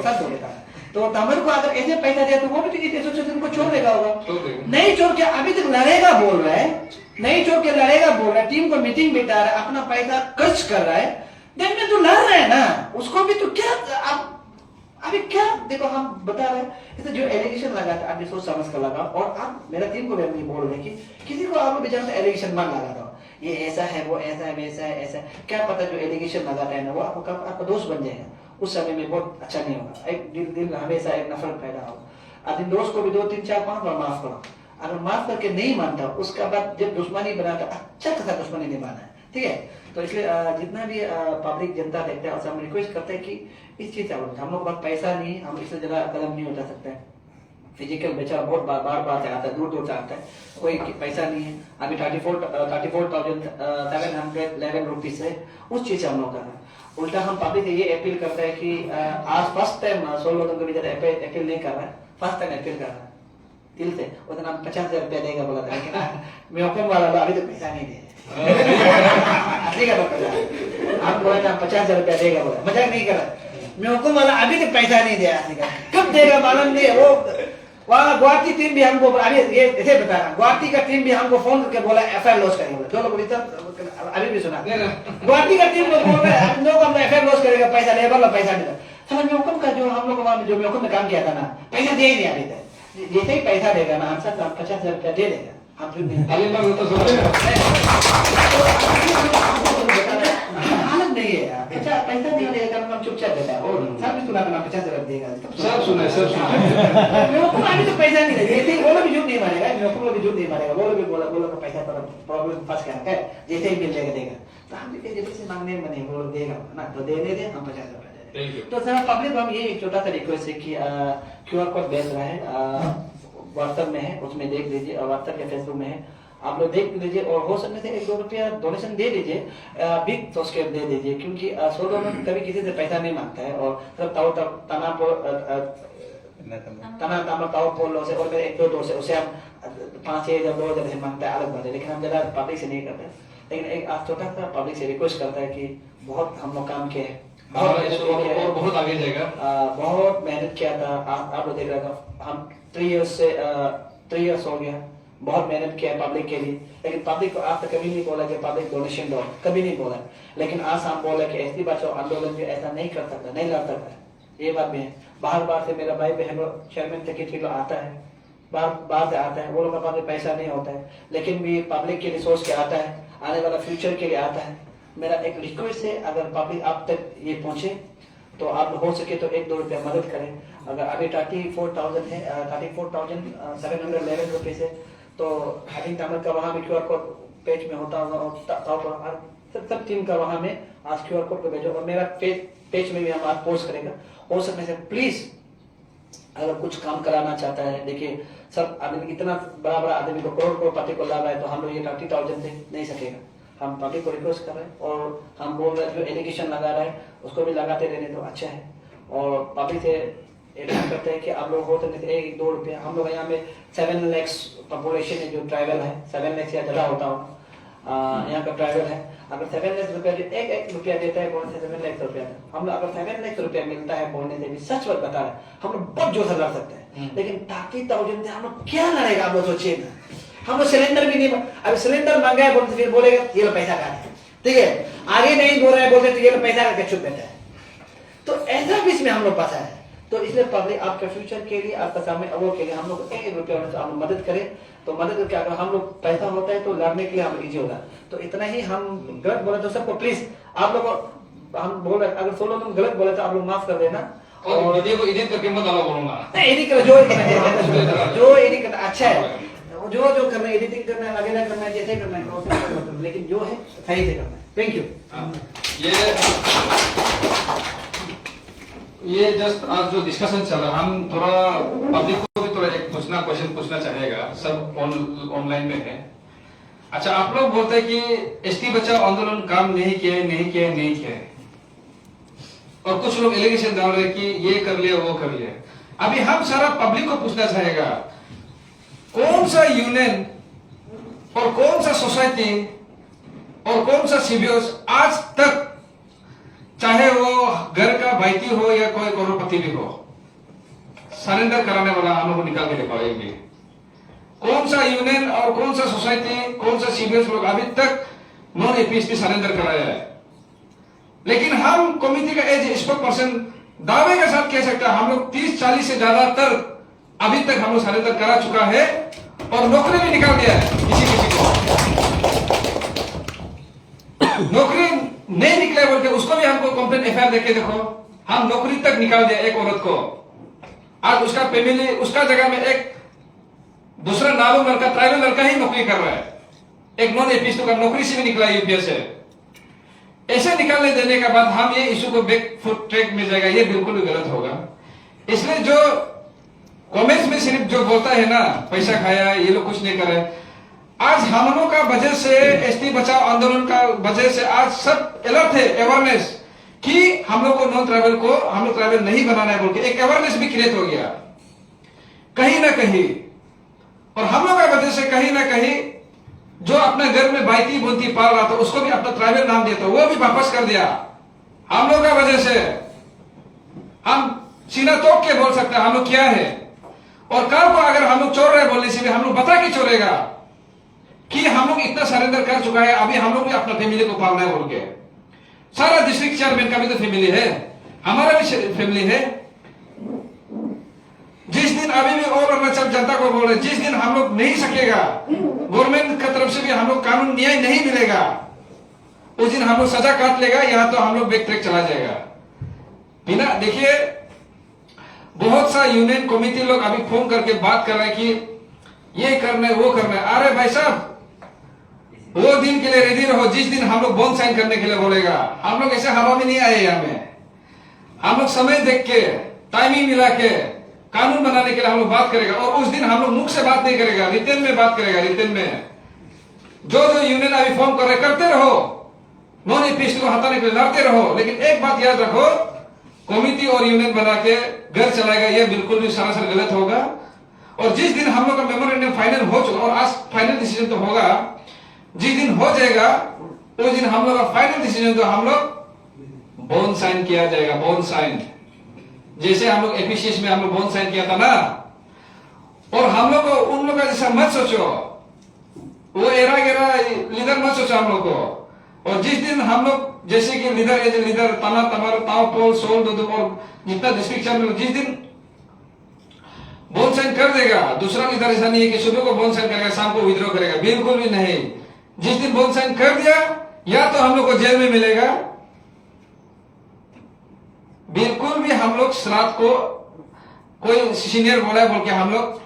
सब बोलेगा। तो तमिल को अगर ऐसे पैसा दिया तो वो भी तो एसोसिएशन को छोड़ देगा होगा, नहीं छोड़ के अभी तक लड़ेगा बोल रहा है, नहीं छोड़ के लड़ेगा बोल रहा है, टीम को मीटिंग बिठा रहा है, अपना पैसा खर्च कर रहा है, देन में तो लड़ रहा है ना, उसको भी तो क्या आप अभी क्या देखो हम बता रहे हैं जो एलिगेशन लगा था आपने सोच समझ कर लगा, और आप मेरा टीम को भी हम ये बोल रहे हैं कि किसी को आप बेचारे से एलिगेशन मत लगा दो, ये ऐसा है वो ऐसा है वैसा है ऐसा है, क्या पता जो एलिगेशन लगाता है ना वो आपका दोस्त बन जाएगा, उस समय में बहुत अच्छा नहीं होगा, एक दिल हमेशा एक नफरत पैदा होगा। अपने दोस्त को भी 2 3 4 5 बार माफ करो, अगर माफ करके नहीं मानता उसका बाद जब दुश्मनी बनाता अच्छा खासा दुश्मनी निभाना है, ठीक है। तो इसलिए जितना भी पब्लिक जनता देखते हैं हम रिक्वेस्ट करते हैं कि इस चीज से हम लोग पास पैसा नहीं, हम इससे ज्यादा कदम नहीं उठा सकते हैं, फिजिकल बेचारा बहुत बार से आता है, दूर से आता है, कोई पैसा नहीं है, अभी 34,711 रुपीज है, उस चीज से हम लोग कर रहे हैं। उल्टा हम पब्लिक से ये अपील करते हैं कि आज फर्स्ट टाइम 16 लोगों के बीच अपील नहीं कर रहा है, फर्स्ट टाइम अपील कर रहा है दिल से, उतना 50,000 रुपया देगा बोला था, लेकिन म्योकम वाला अभी तो पैसा नहीं दे आप बोला था 50,000 रुपया देगा बोला, मजाक नहीं कर रहा, म्योकम वाला अभी तो पैसा नहीं दिया, कब देगा मालूम नहीं। वो वहाँ गुवाहाटी टीम भी हमको अभी ये ऐसे बता रहा, गुवाहाटी का टीम भी हमको फोन करके बोला FIR लॉस करेंगे, जो लोग अभी भी सुना गुवाहाटी का टीम लोग बोल रहे हैं हम लोग FIR लॉस करेगा, पैसा लेबर पैसा देगा, समझ म्योकम का जो हम लोग जो म्योकम में काम किया था ना, पैसा दे ही नहीं अभी तक, जैसे ही पैसा देगा ना हम 50,000 रुपया दे देगा, हम हालत नहीं है यार, पैसा नहीं देगा हम चुपचाप देता है, और सब भी सुना 50,000 देगा,
सब सुना
म्योकम अभी तो पैसा नहीं देगा, जैसे ही वो लोग भी झूठ नहीं मारेगा, म्योकम लोग भी झूठ नहीं मारेगा, वो लोग भी बोला पैसा प्रॉब्लम फंस गया है, जैसे ही मिल जाएगा देगा, तो हम भी जैसे से मांगने में नहीं, वो देगा ना, तो देने दे हम 50,000 दे देंगे। तो सर पब्लिक हम ये एक छोटा सा रिक्वेस्ट है कि QR कोड भेज रहा है, व्हाट्सएप में है, उसमें देख लीजिए, और व्हाट्सएप या फेसबुक में है, आप लोग देख लीजिए, और हो सकने से 1-2 रुपया डोनेशन दे दीजिए, बिग सब्सक्राइब दे दीजिए, क्योंकि सोलो में कभी किसी से पैसा नहीं मांगता है, और सब ताव पोल से और मेरे 1-2 दोस्त से उसे हम 5-6 2,000 से मांगता है, अलग बात है, लेकिन हम ज्यादा पब्लिक से नहीं करते, लेकिन एक आप छोटा सा पब्लिक से रिक्वेस्ट करता है कि बहुत हम लोग काम किए हैं,
बहुत आगे जाएगा,
बहुत मेहनत किया था, आप लोग देख रहे था, हम 3 इयर्स हो गया, बहुत मेहनत किया है पब्लिक के लिए, लेकिन पब्लिक को आज तक कभी नहीं बोला कि पब्लिक डोनेशन दो, कभी नहीं बोला, लेकिन आज हम बोला कि एसटी बचाओ आंदोलन में ऐसा नहीं कर सकता, नहीं लड़ सकता, ये बात भी है। बाहर से मेरा भाई बहन चेयरमैन सेक्रेटरी लोग आता है, बाहर से आता है, वो लोग के पास पैसा नहीं होता है, लेकिन भी पब्लिक के लिए सोच के आता है, आने वाला फ्यूचर के लिए आता है। मेरा एक रिक्वेस्ट है, अगर पब्लिक आप तक ये पहुंचे तो आप हो सके तो 1-2 रुपया मदद करें। अगर अभी 34,000 है, 34,711 रुपीज है, तो आई थिंक तमिल का वहाँ में QR कोड पेज में होता होगा, और सब टीम का वहाँ में आज QR कोड को भेजो, और मेरा पेज में भी हम आज पोस्ट करेगा। हो सकने से प्लीज अगर कुछ काम कराना चाहता है, देखिए सब आदमी इतना बड़ा आदमी को करोड़पति को लाभ है, तो हम लोग ये 30,000 से नहीं सकेगा। हम पब्लिक को रिक्वेस्ट कर रहे हैं, और हम बोल रहे हैं जो एलिगेशन लगा रहा है उसको भी लगाते रहने तो अच्छा है, और पब्लिक से अपील करते हैं कि आप लोग हो तो 1-2 रुपया, हम लोग यहाँ में 7 लाख पॉपुलेशन है जो ट्राइबल है, 7 लाख या ज्यादा होता हो यहाँ का ट्राइबल है। अगर 7 लाख रुपया एक रुपया देता है बोलने से 7 लाख रुपया, हम लोग अगर 7 लाख रुपया मिलता है बोलने से भी सच बात बता रहे हैं, हम लोग बहुत जोर से लड़ सकते हैं, लेकिन 30,000 हम लोग क्या लड़ेगा, आप लोग सोचिए ना। हम लोग सिलेंडर भी नहीं, अभी सिलेंडर मांगा है बोलते फिर बोलेगा ये लो पैसा काटे, ठीक है, आगे नहीं बोल रहा है बोलते तो ये लो पैसा काट के चुप बैठा है, तो ऐसा बीच में हम लोग फंसा है। तो इसलिए पब्लिक आपके फ्यूचर के लिए, आपका सामने अवॉर्ड के लिए हम लोग 1 रुपया आप मदद करें, तो मदद करके अगर हम लोग पैसा होता है तो लड़ने के लिए हम इजी होगा। तो इतना ही हम गलत बोले तो सबको प्लीज आप लोग हम बोल रहे, अगर 16 लोग गलत बोले तो आप लोग माफ कर देना,
और वीडियो को एडिट करके मत डालो बोलूंगा,
एडिट करो जो एडिट करना अच्छा है, जो करना है एडिटिंग करना है, वगैरह करना है, जैसे करना है, लेकिन जो है सही से करना है। Thank you.
ये जस्ट आज जो डिस्कशन चल रहा है, हम थोड़ा पब्लिक को भी थोड़ा एक क्वेश्चन पूछना चाहेगा, सब ऑनलाइन में है। अच्छा, आप लोग बोलते हैं कि एसटी बचाओ आंदोलन काम नहीं किया, और कुछ लोग एलिगेशन डाल रहे कि ये कर लिया वो कर लिया। अभी हम सारा पब्लिक को पूछना चाहेगा, कौन सा यूनियन और कौन सा सोसाइटी और कौन सा सीबीएस आज तक, चाहे वो घर का भाईती हो या कोई करोड़पति भी हो, सरेंडर कराने वाला हम लोग को निकाल के दिखाओ एक भी। कौन सा यूनियन और कौन सा सोसाइटी, कौन सा सीबीएस लोग अभी तक नॉन एपीएसटी सरेंडर कराया है? लेकिन हम कमिटी का एज स्पोक पर्सन दावे के साथ कह सकते हैं हम लोग 30-40 से ज्यादातर अभी तक हम लोग सरेंडर करा चुका है और नौकरी भी निकाल दिया है किसी को। नौकरी नहीं निकले बोल के उसको भी हमको कंप्लेंट एफआईआर देके देखो, हम नौकरी तक निकाल दिया एक औरत को। आज उसका फैमिली, उसका जगह में एक दूसरा नालू लड़का, ट्राइबल लड़का ही नौकरी कर रहा है, एक नॉन एपीएसटी का नौकरी से भी निकला यूपीएस से। ऐसे निकालने देने के बाद हम ये इशू को बैक फुट ट्रैक में जाएगा, ये बिल्कुल भी गलत होगा। इसलिए जो कमेंट्स में सिर्फ जो बोलता है ना पैसा खाया, ये लोग कुछ नहीं करे। आज हम लोग का वजह से, एसटी बचाओ आंदोलन का वजह से आज सब अलर्ट है, अवेयरनेस कि हम लोग को नॉन ट्राइबल को हम लोग ट्राइबल नहीं बनाना है बोल के एक अवेयरनेस भी क्रिएट हो गया कहीं ना कहीं। और हम लोग का वजह से कहीं ना कहीं जो अपने घर में बाईती बोलती पाल रहा था उसको भी अपना ट्राइबल नाम दिया था, वो भी वापस कर दिया हम लोग का वजह से। हम सीना तोड़ के बोल सकते हैं हम लोग क्या है। और कल को अगर हम लोग चोर रहे बोलने से भी हम लोग बता के चोरेगा कि हम लोग इतना सरेंडर कर चुका है, अभी हम लोग भी अपना फैमिली को पालना है बोल के। सारा डिस्ट्रिक्ट चेयरमैन का भी तो फैमिली है, हमारा भी फैमिली है। जिस दिन अभी भी और अरुणाचल जनता को बोल रहे, जिस दिन हम लोग नहीं सकेगा, गवर्नमेंट की तरफ से भी हम लोग कानून न्याय नहीं मिलेगा, उस दिन हम लोग सजा काट लेगा, या तो हम लोग बैक ट्रैक चला जाएगा बिना। देखिए बहुत सा यूनियन कमेटी लोग अभी फोन करके बात कर रहे हैं कि ये करना है वो करना है। अरे भाई साहब, वो दिन के लिए रेडी रहो जिस दिन हम लोग बॉन्ड साइन करने के लिए बोलेगा। हम लोग ऐसे हवा में नहीं आए यहाँ में, हम लोग समय देख के टाइमिंग मिला के कानून बनाने के लिए हम लोग बात करेगा। और उस दिन हम लोग मुख से बात नहीं करेगा, रिटर्न में बात करेगा। रिटर्न में जो जो यूनियन अभी फॉर्म कर रहे करते रहो, नॉन एपीएसटी को हटाने के लिए लड़ते रहो। लेकिन एक बात याद रखो, कमिटी और यूनियन बना के घर चलाएगा, यह बिल्कुल भी सरासर गलत होगा। और जिस दिन हम लोग का मेमोरेंडम फाइनल हो चुका, और आज फाइनल डिसीजन तो होगा, जिस दिन हो जाएगा उस दिन हम लोग का फाइनल डिसीजन तो हम लोग बॉन्ड साइन किया जाएगा। बॉन्ड साइन जैसे हम लोग एपीसीएस में हम लोग बॉन्ड साइन किया था ना। और हम लोग को उन लोग का जैसा मत सोचो, वो एरा गेरा लीडर मत सोचो हम लोग को। और जिस दिन हम लोग जैसे कि लीडर एज लीडर तना तमर ताव पोल सोल दो और जितना डिस्ट्रिक्ट चैirman जिस दिन बॉन्ड साइन कर देगा, दूसरा लीडर ऐसा नहीं है कि सुबह को बॉन्ड साइन करेगा शाम को विद्रोह करेगा, बिल्कुल भी नहीं। जिस दिन बॉन्ड साइन कर दिया, या तो हम लोग को जेल में मिलेगा, बिल्कुल भी हम लोग श्राद्ध को कोई सीनियर बोला है बोल के हम लोग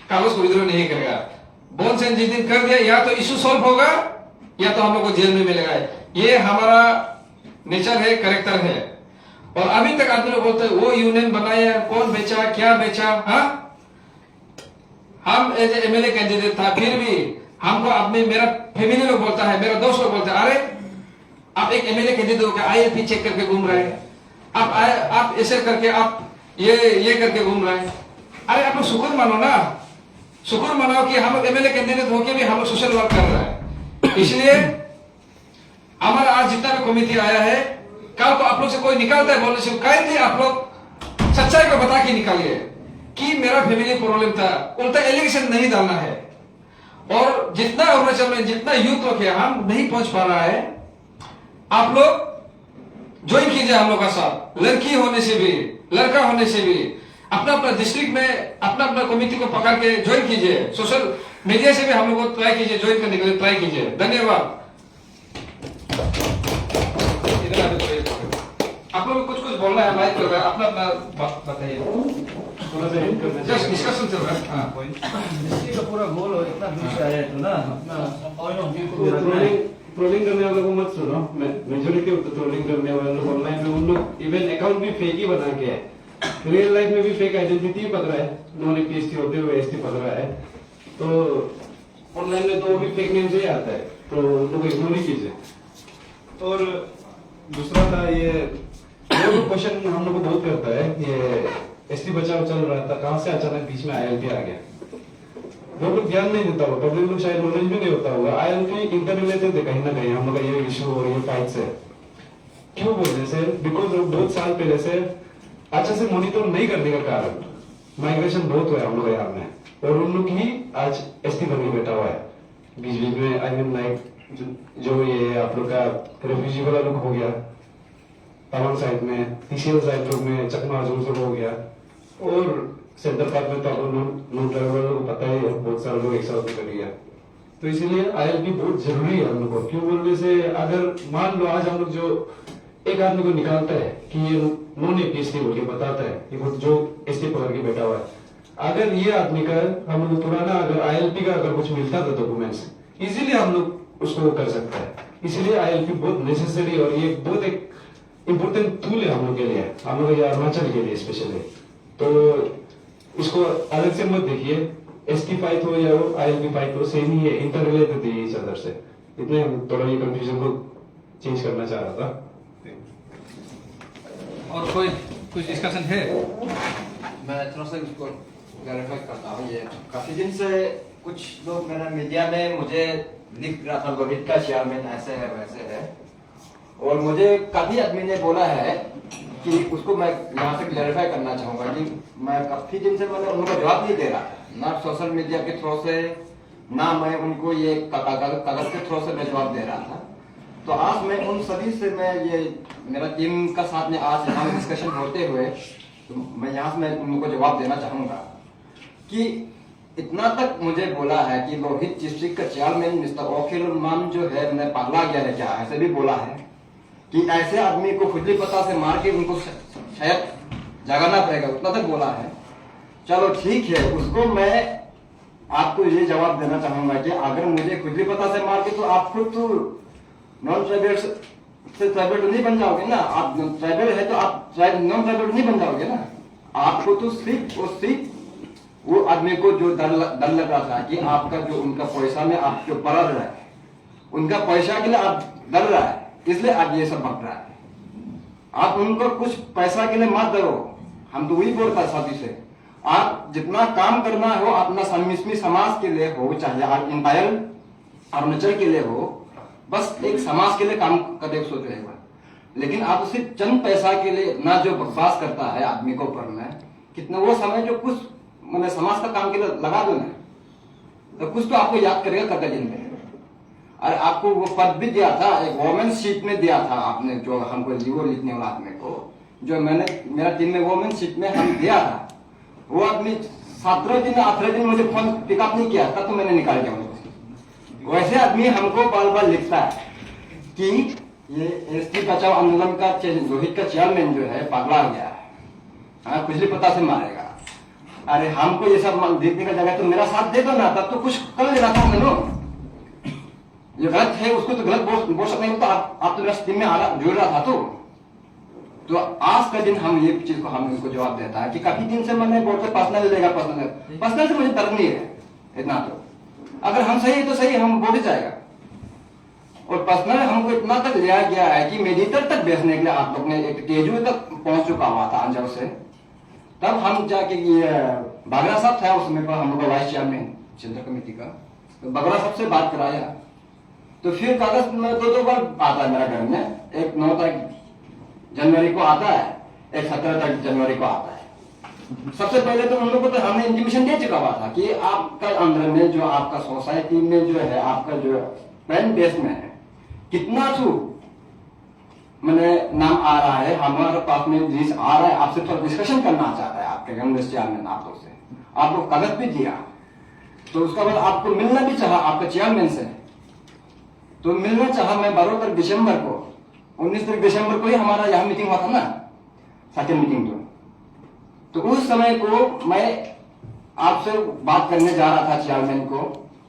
कागज को विद्रोह नहीं करेगा। बॉन्ड साइन जिस दिन कर दिया, या तो इशू सॉल्व होगा या तो हम लोग को जेल में मिलेगा। ये हमारा नेचर है, कैरेक्टर है। और अभी तक आदमी लोग बोलते हैं वो यूनियन बनाया, कौन बेचा, क्या बेचा। हाँ, हम एज एमएलए कैंडिडेट था, फिर भी हमको अपने, मेरा फैमिली लोग बोलता है, मेरा दोस्त लोग बोलता है, अरे आप एक एमएलए कैंडिडेट हो, आईएलपी चेक करके घूम रहे हैं, आप ऐसे करके आप ये करके घूम रहे हैं। अरे आप लोग शुक्र मानो ना, शुक्र मनाओ कि हम लोग एमएलए कैंडिडेट होके भी हम लोग सोशल वर्क कर रहे हैं। इसलिए हमारा आज जितना भी कमेटी आया है, कल को आप लोग से कोई निकालता है बोलने से काइंडली आप लोग सच्चाई को बता के निकालिए कि मेरा फैमिली प्रॉब्लम था, उल्टा एलिगेशन नहीं डालना है। और जितना अरुणाचल में जितना यूथ लोग है, हम नहीं पहुंच पा रहा है, आप लोग ज्वाइन कीजिए हम लोग का साथ। लड़की होने से भी, लड़का होने से भी, अपना अपना डिस्ट्रिक्ट में अपना अपना कमेटी को पकड़ के ज्वाइन कीजिए। सोशल मीडिया से भी हम लोग को ट्राई कीजिए, ज्वाइन करने के लिए ट्राई कीजिए। धन्यवाद। आप लोग कुछ बोलना है, माइक कर रहा है, अपना अपना बात बताइए।
थोड़ा सा हेल्प करना
जस्ट डिस्कशन चल रहा है। हाँ,
डिस्ट्रिक्ट का पूरा गोल हो, इतना दूर से आया तो ना
अपना
ट्रोलिंग करने वालों को मत सुनो। मेजोरिटी ऑफ ट्रोलिंग करने वाले लोग ऑनलाइन में, उन लोग इवन अकाउंट भी फेक ही बना के है, रियल लाइफ में भी फेक आइडेंटिटी पक रहा है, नॉन एपीएसटी होते हुए एसटी पक रहा है। तो ऑनलाइन में तो भी फेक नेम से ही आता है, तो लोग इग्नोर ही कीजिए। और दूसरा था ये क्वेश्चन हम लोग को बहुत करता है, ये एसटी बचाव चल रहा था, कहां से अचानक बीच में आईएलपी आ गया। वो लोग ध्यान नहीं देता होगा, पब्लिक लोग शायद नॉलेज भी नहीं होता होगा। ILP इंटररिलेटेड है कहीं ना कहीं हम लोग का ये इशू और ये फाइट से। क्यों बोल रहे से? बिकॉज बहुत साल पहले से अच्छा से मॉनिटर नहीं करने का कारण माइग्रेशन बहुत हुआ है हम लोग यहाँ में, और उन लोग ही आज ST बन के बैठा हुआ है बीच बीच में। आई मीन लाइक जो ये आप लोग का रेफ्यूजी वाला लोग हो गया तवांग साइड में, TCL साइड लोग में चकमा जो हो गया, और सेंटर पार्क में तो आप लोग नॉन ट्राइबल को पता ही है, बहुत सारे लोग एक साथ में कर गया। तो इसीलिए ILP बहुत जरूरी है हम लोग को। क्यों बोलने से, अगर मान लो आज हम लोग जो एक आदमी को निकालता है कि ये नॉन APST बोल के बताता है, ये जो ST पकड़ के बैठा हुआ है, अगर ये आदमी का हम लोग पुराना अगर ILP का अगर कुछ मिलता था डॉक्यूमेंट्स, इजीली हम लोग उसको कर सकते हैं। इसीलिए ILP बहुत नेसेसरी और ये बहुत एक इम्पोर्टेंट टूल है हम लोग के लिए, हम लोग ये अरुणाचल के लिए स्पेशली। तो इसको अलग से मत देखिए, ST फाइट हो या वो ILP फाइट हो, सेम ही है, इंटर रिलेटेड है इस अदर से। इतने थोड़ा ये कंफ्यूजन को चेंज करना चाह रहा था।
और कोई कुछ डिस्कशन है?
मैं थोड़ा सा इसको क्लैरिफाई करता हूँ। ये काफी दिन से कुछ लोग मेरा मीडिया में मुझे लिख रहा था लोहित का चेयरमैन ऐसे है वैसे है, और मुझे काफी आदमी ने बोला है कि उसको मैं यहाँ से क्लैरिफाई करना चाहूंगा कि मैं काफी दिन से मैंने उनको जवाब नहीं दे रहा, ना सोशल मीडिया के थ्रू से, ना मैं उनको ये कागज के थ्रू से मैं जवाब दे रहा था। तो आज मैं उन सभी से मैं ये मेरा टीम का साथ में आज यहाँ डिस्कशन होते हुए तो मैं यहाँ से मैं उनको जवाब देना चाहूंगा कि इतना तक मुझे बोला है कि लोहित डिस्ट्रिक्ट का चेयरमैन मिस्टर ओखिल मान जो है, मैंने पागला गया है क्या, ऐसे भी बोला है कि ऐसे आदमी को खुजली पता से मार के उनको शायद जगाना पड़ेगा, उतना तक बोला है। चलो ठीक है, उसको मैं आपको ये जवाब देना चाहूंगा कि अगर मुझे खुजली पता से मार के तो आप खुद तो नॉन ट्राइबल से ट्राइबल नहीं बन जाओगे ना। आप ट्राइबल है तो आप नॉन ट्राइबल नहीं बन जाओगे ना। आपको तो सिर्फ और सिर्फ वो आदमी को जो डर लग रहा था कि आपका जो उनका पैसा में आपके ऊपर रहा है, उनका पैसा के लिए आप डर रहा है, इसलिए आज ये सब बक रहा है। आप उनको कुछ पैसा के लिए मत डरो, हम तो वही बोलता साथी से, आप जितना काम करना हो अपना समाज के लिए हो, चाहे आप इंटायर अरुणाचल के लिए हो, बस एक समाज के लिए काम करने सोच रहेगा। लेकिन आप सिर्फ चंद पैसा के लिए इतना जो बकवास करता है आदमी को ऊपर में, कितना वो समय जो कुछ मैंने समाज का काम के लिए लगा दो ना, तो कुछ तो आपको याद करेगा करते दिन में। और आपको वो पद भी दिया था, एक वोमेन शीट में दिया था आपने, जो हमको जीवो लिखने वाला आदमी को, जो मैंने मेरा टीम में वोमेन शीट में हम दिया था, वो आदमी 17 दिन 18 दिन मुझे फोन पिकअप नहीं किया था, तो मैंने निकाल दिया उनको। वैसे आदमी हमको बार बार लिखता है कि ये ST बचाओ आंदोलन का लोहित का चेयरमैन जो है पागला गया है, हाँ कुछ भी पता से मारेगा। अरे हमको ये सब देखने का जगह तो मेरा साथ दे दो ना, तब तो कुछ कर लेना था मैंने। जो गलत है उसको तो गलत बोल सकते हैं, तो आप तो मेरा टीम में आना जोड़ रहा था। तो आज का दिन हम ये चीज को हम इनको जवाब देता है कि काफी दिन से मैंने बोलते पर्सनल देगा, पर्सनल से मुझे डर नहीं है इतना। तो अगर हम सही है तो सही, हम बोल जाएगा। और पर्सनल हमको इतना तक लिया गया है कि मेडिकल तक बेचने के लिए आप लोग ने एक तेजू तक पहुंच चुका हुआ था अंजल से। तब हम जाके ये बागरा साहब था उसमें पर हम लोग वाइस चेयरमैन सेंट्रल कमेटी का, तो बागरा साहब से बात कराया। तो फिर कागज में 2 बार आता है मेरा घर में, एक 9 जनवरी को आता है, एक 17 जनवरी को आता है। सबसे पहले तो उन लोगों को तो हमने इंटीमेशन दे चुका हुआ था कि आपका अंदर में जो आपका सोसाइटी में जो है आपका जो प्लान बेस में है कितना छू मैंने नाम आ रहा है, हमारे पास में लिस्ट आ रहा है, आपसे थोड़ा डिस्कशन करना चाहता है आपके कांग्रेस चेयरमैन आप लोग से। आप लोग कागज भी दिया, तो उसका बाद आपको मिलना भी चाहा आपके चेयरमैन से, तो मिलना चाहा। मैं 12 दिसंबर को 19 दिसंबर को ही हमारा यहाँ मीटिंग हुआ था ना, सेकंड मीटिंग। तो उस समय को मैं आपसे बात करने जा रहा था चेयरमैन को।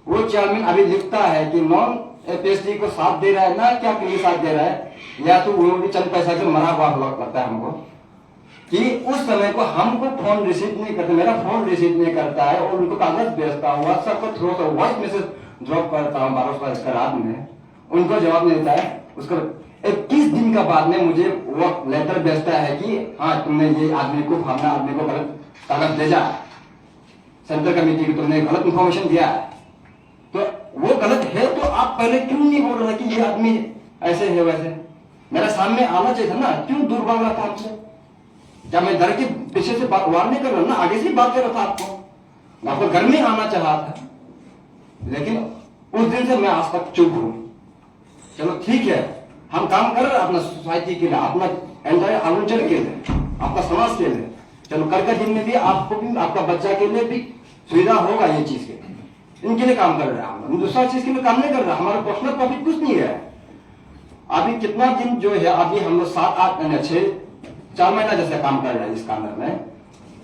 वो चेयरमैन अभी लिखता है कि नॉन APST को साथ दे रहा है ना, क्या के लिए साथ दे रहा है, या तो वो भी चंद पैसा से मरा हुआ लगता है हमको कि उस समय को हमको फोन रिसीव नहीं करते, मेरा फोन रिसीव नहीं करता है, और उनको कागज भेजता हूँ, व्हाट्सएप पर थ्रू वॉइस मैसेज ड्रॉप करता हूँ 12 इसका रात में, उनको जवाब नहीं देता है। उसको 21 दिन का बाद में मुझे वो लेटर भेजता है कि हाँ तुमने ये आदमी को, हमने आदमी को कागज भेजा। सेंट्रल कमेटी की तुमने गलत इंफॉर्मेशन दिया है, तो वो गलत है तो आप पहले क्यों नहीं बोल रहे कि ये आदमी ऐसे है वैसे? मेरा सामने आना चाहिए था ना, क्यों दूर भाग रहा था आपसे? जब मैं घर के पीछे से वार नहीं कर रहा ना, आगे से ही बात कर रहा था आपको, मैं आपको घर में आना चाहा था, लेकिन उस दिन से मैं आज तक चुप हूं। चलो ठीक है, हम काम कर रहे हैं अपना सोसाइटी के लिए, अपना एंटायर अरुणाचल के लिए, आपका समाज के लिए। चलो कल का दिन में भी आपको भी, आपका बच्चा के लिए भी सुविधा होगा ये चीज के, इनके लिए काम कर रहे हैं हम, दूसरा चीज के लिए काम नहीं कर रहे। हमारा पर्सनल प्रॉफिट कुछ नहीं है। अभी कितना दिन जो है, अभी हम लोग 7-8 महीने 4 महीना जैसे काम कर रहे हैं इस काम में,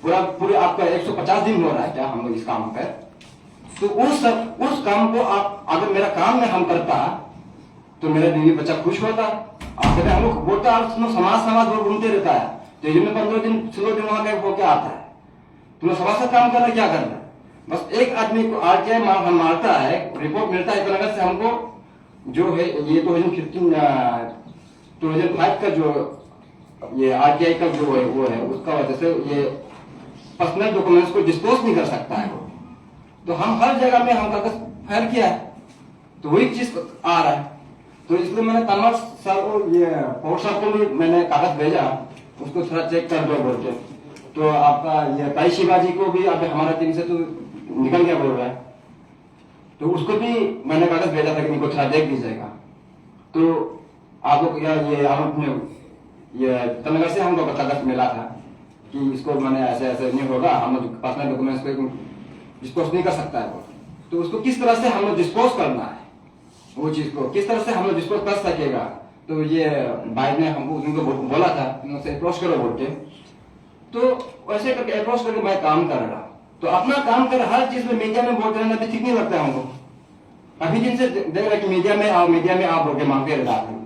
पूरे आपका 150 दिन हो रहा है क्या हम लोग इस काम पे? तो उस काम को आप, अगर मेरा काम में हम करता तो मेरा बीवी बच्चा खुश होता। आप कहते हम लोग बोलता समाज वो घूमते रहता है, तो ये में 15 दिन 16 दिन वहां गए होके आता है, तुम्हें समाज का काम करना क्या करना है? बस एक आदमी को आरटीआई मारता है, रिपोर्ट मिलता है इतना से हमको जो है ये 2005 का जो ये आरटीआई का जो है वो है, उसका वजह से ये पर्सनल डॉक्यूमेंट्स को डिस्पोज नहीं कर सकता है वो। तो हम हर जगह में हम कागज फाइल किया है, तो वही चीज आ रहा है। तो इसलिए मैंने तमाम साहब को, ये पौर साहब को भी मैंने कागज भेजा, उसको थोड़ा चेक कर दो बोल के। तो आपका ये ताई शिवाजी को भी अब हमारा टीम से तो निकल गया बोल रहा है, तो उसको भी मैंने कागज भेजा था कि इनको थोड़ा देख दीजिएगा। तो आप लोग ये तनगर से हमको कागज मिला था कि इसको मैंने ऐसे ऐसे नहीं होगा, हम लोग पर्सनल डॉक्यूमेंट्स को डिस्पोज नहीं कर सकता है वो। तो उसको किस तरह से हम लोग डिस्पोज करना है, वो चीज को किस तरह से हम लोग डिस्पोज कर सकेगा, तो ये भाई ने हमको उनको बोला था उनसे अप्रोच करो बोल के। तो वैसे करके अप्रोच करके मैं काम कर रहा, तो अपना काम कर हर चीज में मीडिया में बोलते रहना भी ठीक नहीं लगता है हमको। अभी दिन से देख रहे कि मीडिया में आओ बोल के मांगते रहता है।